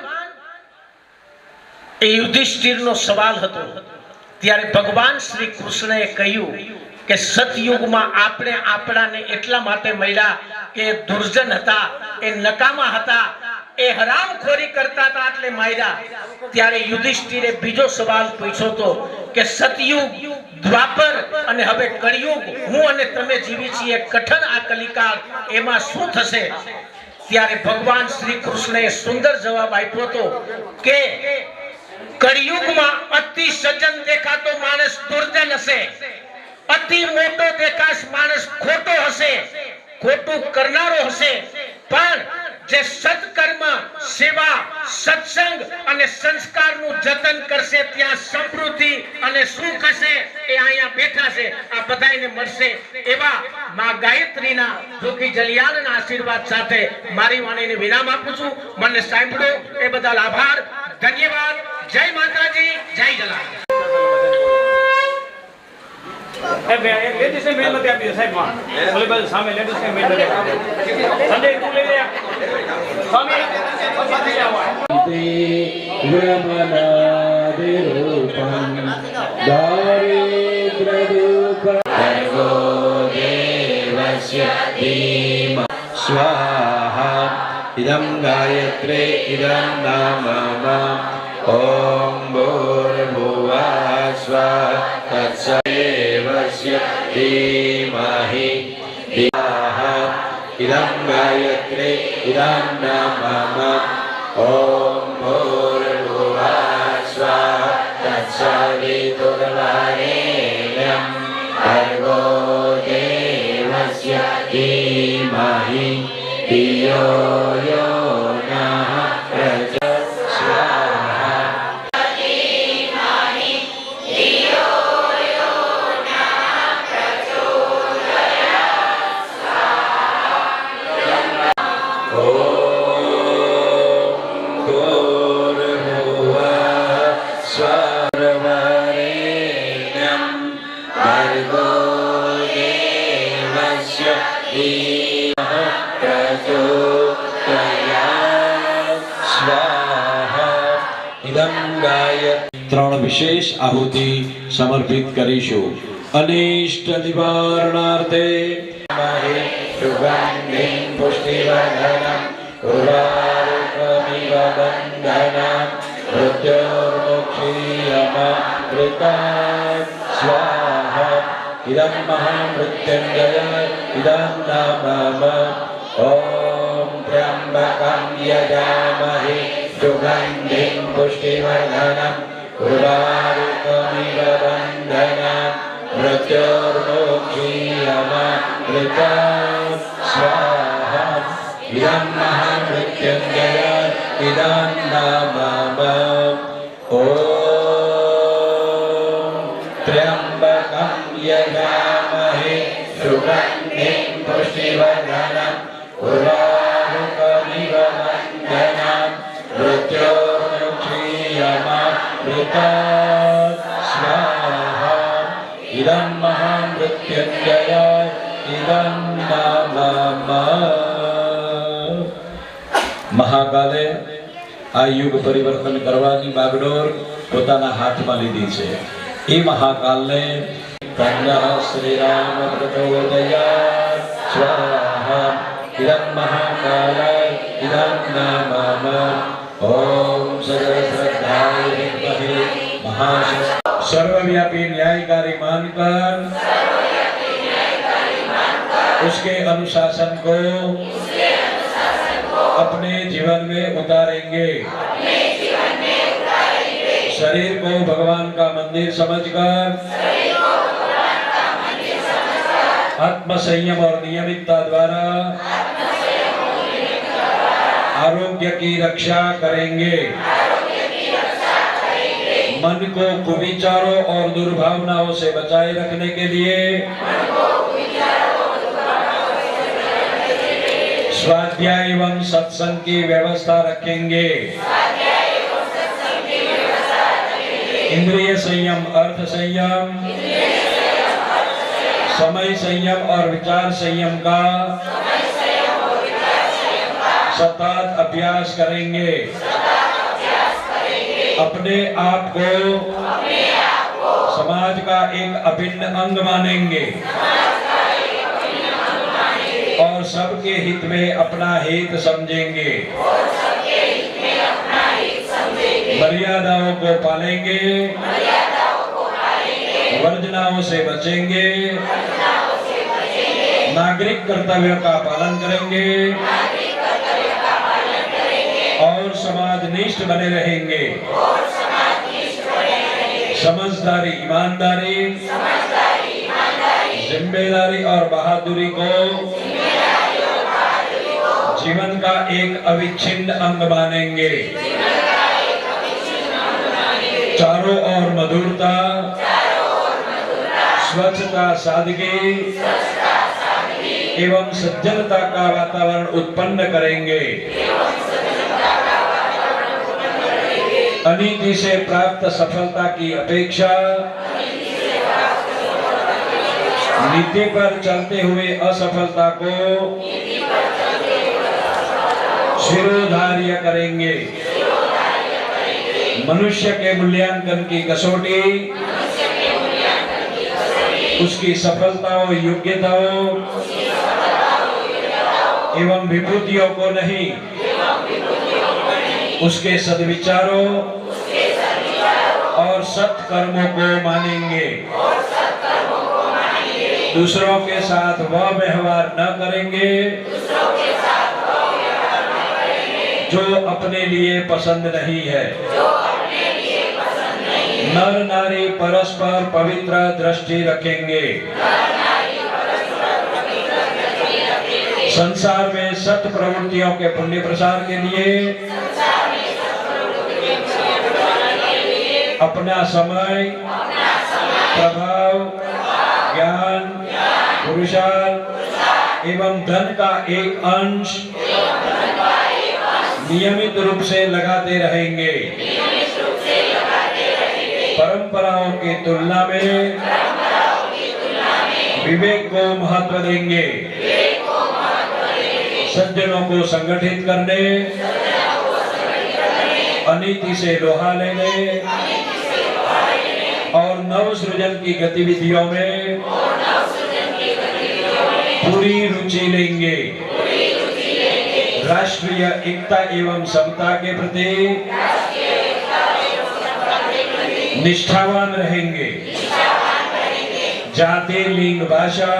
એ યુધિષ્ઠિરનો સવાલ હતો. ત્યારે ભગવાન શ્રી કૃષ્ણએ કહ્યું કે સતયુગમાં આપણે આપણાને એટલા માટે માર્યા કે એ દુર્જન હતા, એ નકામા હતા, એ હરામખોરી કરતા હતા એટલે માર્યા. ત્યારે યુધિષ્ઠિરે બીજો સવાલ પૂછ્યો હતો કે સતયુગ, દ્વાપર અને હવે કળિયુગ, હું અને તમે જીવી છીએ કઠણ આ કલિકાળ, એમાં શું થશે? ત્યારે ભગવાન શ્રી કૃષ્ણએ સુંદર જવાબ આપ્યો હતો કે કળિયુગમાં અતિ સજ્જન દેખાતો માણસ દુર્જન હશે, અતિ મોટો દેખાશ માણસ ખોટો હશે, ખોટું કરનારો હશે, પણ જે સત્કર્મ, સેવા, સત્સંગ અને સંસ્કારનું જતન કરશે ત્યાં સમૃદ્ધિ અને સુખ હશે. એ અહીંયા બેઠા છે, આ બધાને મળશે. એવા માં ગાયત્રીના જોગી જલિયાણના આશીર્વાદ સાથે મારી વાણીને વિરામ આપું છું. મને સાંભળો એ બદલ આભાર, ધન્યવાદ. જય માતાજી, જય જલારામ. લેડીઝને મીણબત્તી આપી દે સાહેબ. ઓલી બાજુ સામે લેડીઝને મીણબત્તી આપી દે. સંજય તું લઈ લે સ્વામી, પછી આવો. स्वाहा इदं गायत्रे इदं नाम ॐ भूर्भुवः स्वः तत्सदेवस्य धीमहि धिया इदं गायत्रे इदं नाम ॐ भूर्भुवः स्वः तत्सवितुर्वरेण्यं भर्गो देवस्य धीमहि धियो यो नः प्रचोदयात्. ત્રણ વિશેષ આહુતિ સમર્પિત કરીશું. અનિષ્ટ નિવારણાર્થે સુગંધિં પુષ્ટિવર્ધનં ઉર્વારુકમિવ બંધનં મૃત્યોર્મોક્ષીયમૃતાत् સ્વાહા. ઇદં મહામૃત્યુંજય ઇદં નામ ॐ त्र्यम्बकं यजामहे सुगन्धिं पुष्टिवर्धनम् उर्वारुकमिव बन्धनान् मृत्योर्मोक्षीयमृतात् स्वाहा. इदं महामृत्युंजय इदं नाम ॐ त्र्यम्बकं यजामहे सुगन्धिं पुष्टिवर्धनम् उर्वारुकमिव बन्धनान् मृत्योर्मोक्षीयमृतात् स्वाहा. इदं महामृत्युंजय इदं नाम. મહાકાલે આ યુગ પરિવર્તન કરવાની બાગડોર પોતાના હાથમાં લીધી છે. એ મહાકાલને શ્રી રામ પ્રચોદયાत् સ્વાહા. इदं महाकालाय इदं नाम ॐ सर्वश्रद्धाय विद्महे महाशक्ति सर्वव्यापी न्यायकारी मानकर उसके अनुशासन को अपने जीवन में उतारेंगे. शरीर को भगवान का मंदिर समझकर आत्म संयम और नियमितता द्वारा आरोग्य की रक्षा करेंगे. मन को कुविचारों और दुर्भावनाओं से बचाए रखने के लिए स्वाध्याय एवं सत्संग की व्यवस्था रखेंगे। इंद्रिय संयम, अर्थ संयम, समय संयम और विचार संयम का सतत अभ्यास करेंगे। अपने आप को समाज का एक अभिन्न अंग मानेंगे और सबके हित में अपना हित समझेंगे। मर्यादाओं को पालेंगे, वर्जनाओं से बचेंगे, नागरिक कर्तव्यों का पालन करेंगे और समाजनिष्ठ बने रहेंगे। समझदारी, ईमानदारी, जिम्मेदारी और बहादुरी को जीवन का एक अविच्छिन्न अंग मानेंगे। चारों ओर मधुरता, स्वच्छता, सादगी एवं सज्जनता का वातावरण उत्पन्न करेंगे। अनीति से प्राप्त सफलता की अपेक्षा नीति पर चलते हुए असफलता को शिरोधार्य करेंगे। मनुष्य के मूल्यांकन की कसौटी उसकी सफलताओं, योग्यताओं एवं विभूतियों को नहीं, उसके सद्विचारों और सत्कर्मों को मानेंगे। दूसरों के साथ वह व्यवहार न करेंगे जो अपने लिए पसंद नहीं है। नर नारी परस्पर पवित्र दृष्टि रखेंगे। संसार में सत प्रवृत्तियों के पुण्य प्रसार के लिए अपना समय, प्रभाव, ज्ञान, पुरुषार्थ एवं धन का एक अंश नियमित रूप से लगाते रहेंगे। परंपराओं की तुलना में विवेक को महत्व देंगे। सज्जनों को संगठित करने, अनीति से लोहा लेने और नव सृजन की गतिविधियों में पूरी रुचि लेंगे। राष्ट्रीय एकता एवं समता के प्रति निष्ठावान रहेंगे। जाति, लिंग, भाषा,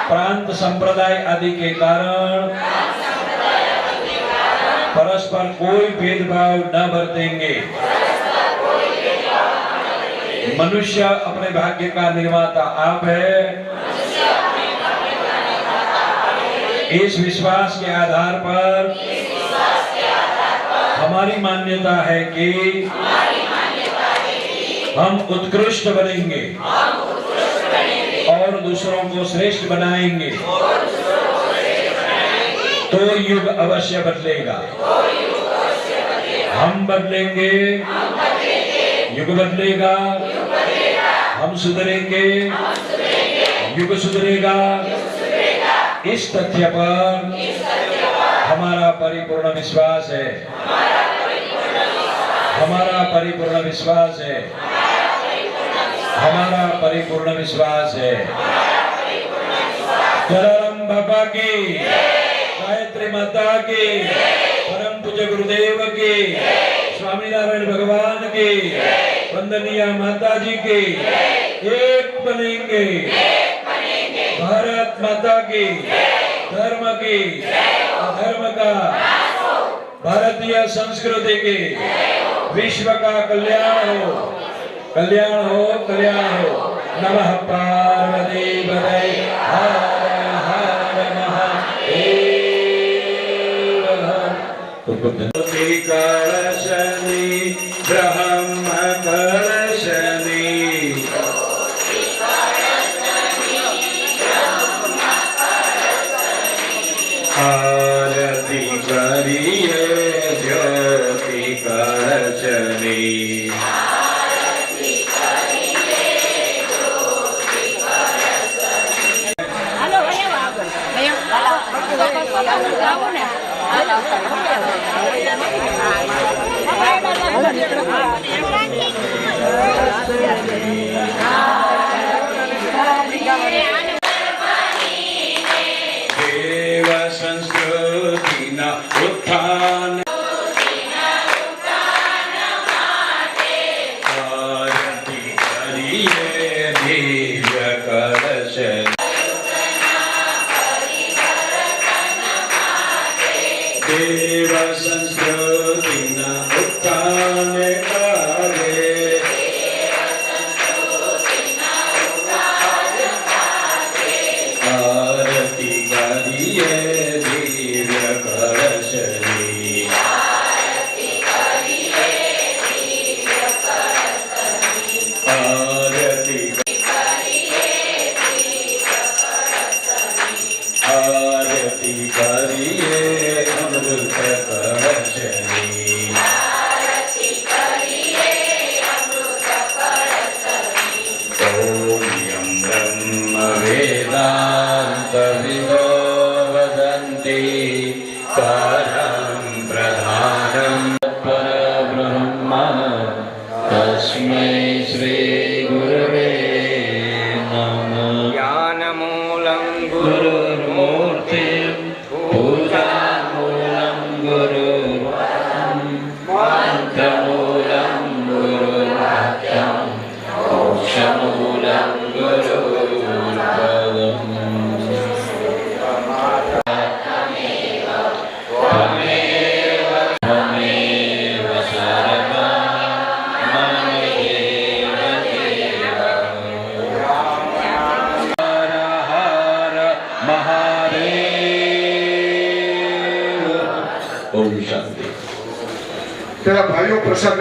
प्रांत, संप्रदाय आदि के कारण परस्पर कोई भेदभाव न बरतेंगे। मनुष्य अपने भाग्य का निर्माता आप है। इस विश्वास के आधार पर हमारी मान्यता है कि हम उत्कृष्ट बनेंगे और दूसरों को श्रेष्ठ बनाएंगे तो युग अवश्य बदलेगा। हम बदलेंगे, युग बदलेगा। हम सुधरेंगे, युग सुधरेगा। इस तथ्य पर हमारा परिपूर्ण विश्वास है। हमारा परिपूर्ण विश्वास है। हमारा परिपूर्ण विश्वास है। जलाराम बाबा की, गायत्री माता की, परम पूज्य गुरुदेव की, स्वामीनारायण भगवान की, वंदनीय माता जी की। एक बनेंगे। भारत माता की, धर्म की, अधर्म का, भारतीय संस्कृति की, विश्व का कल्याण हो, कल्याण हो, कल्याण हो। नमः पार्वती पतये, हर हर महादेव। कलशनी ब्रह्म कलशनी આરતી કરીએ જ્યોતિ કળશની દેવ સંસ્કૃતિના ઉત્થાન આરતી કરીએ દિવ્ય કળશ દેવ સંસ્કૃતિના ઉત્થાન કરે આરતી કરીએ દિવ્ય કળશની આરતી આરતી કરીએ અમૃત કળશની ઓમ બ્રહ્મ વેદાંત વિદો વદંતી પરમ પ્રધાનમ પરબ્રહ્મ તસ્મૈ શ્રી ગુરવે નમઃ જ્ઞાનમૂલં ગુરુર્મૂર્તિ પૂજામૂલં ગુરુર્વાક્યં મંત્રમૂલં ગુરુર્વાક્યં મોક્ષમૂલં ગુરુર્પદम् ત્વમેવ સર્વં મમ એવ હર હર મહાદેવ. ઓમ શાંતિ. પેલા ભાઈઓ પ્રસાદ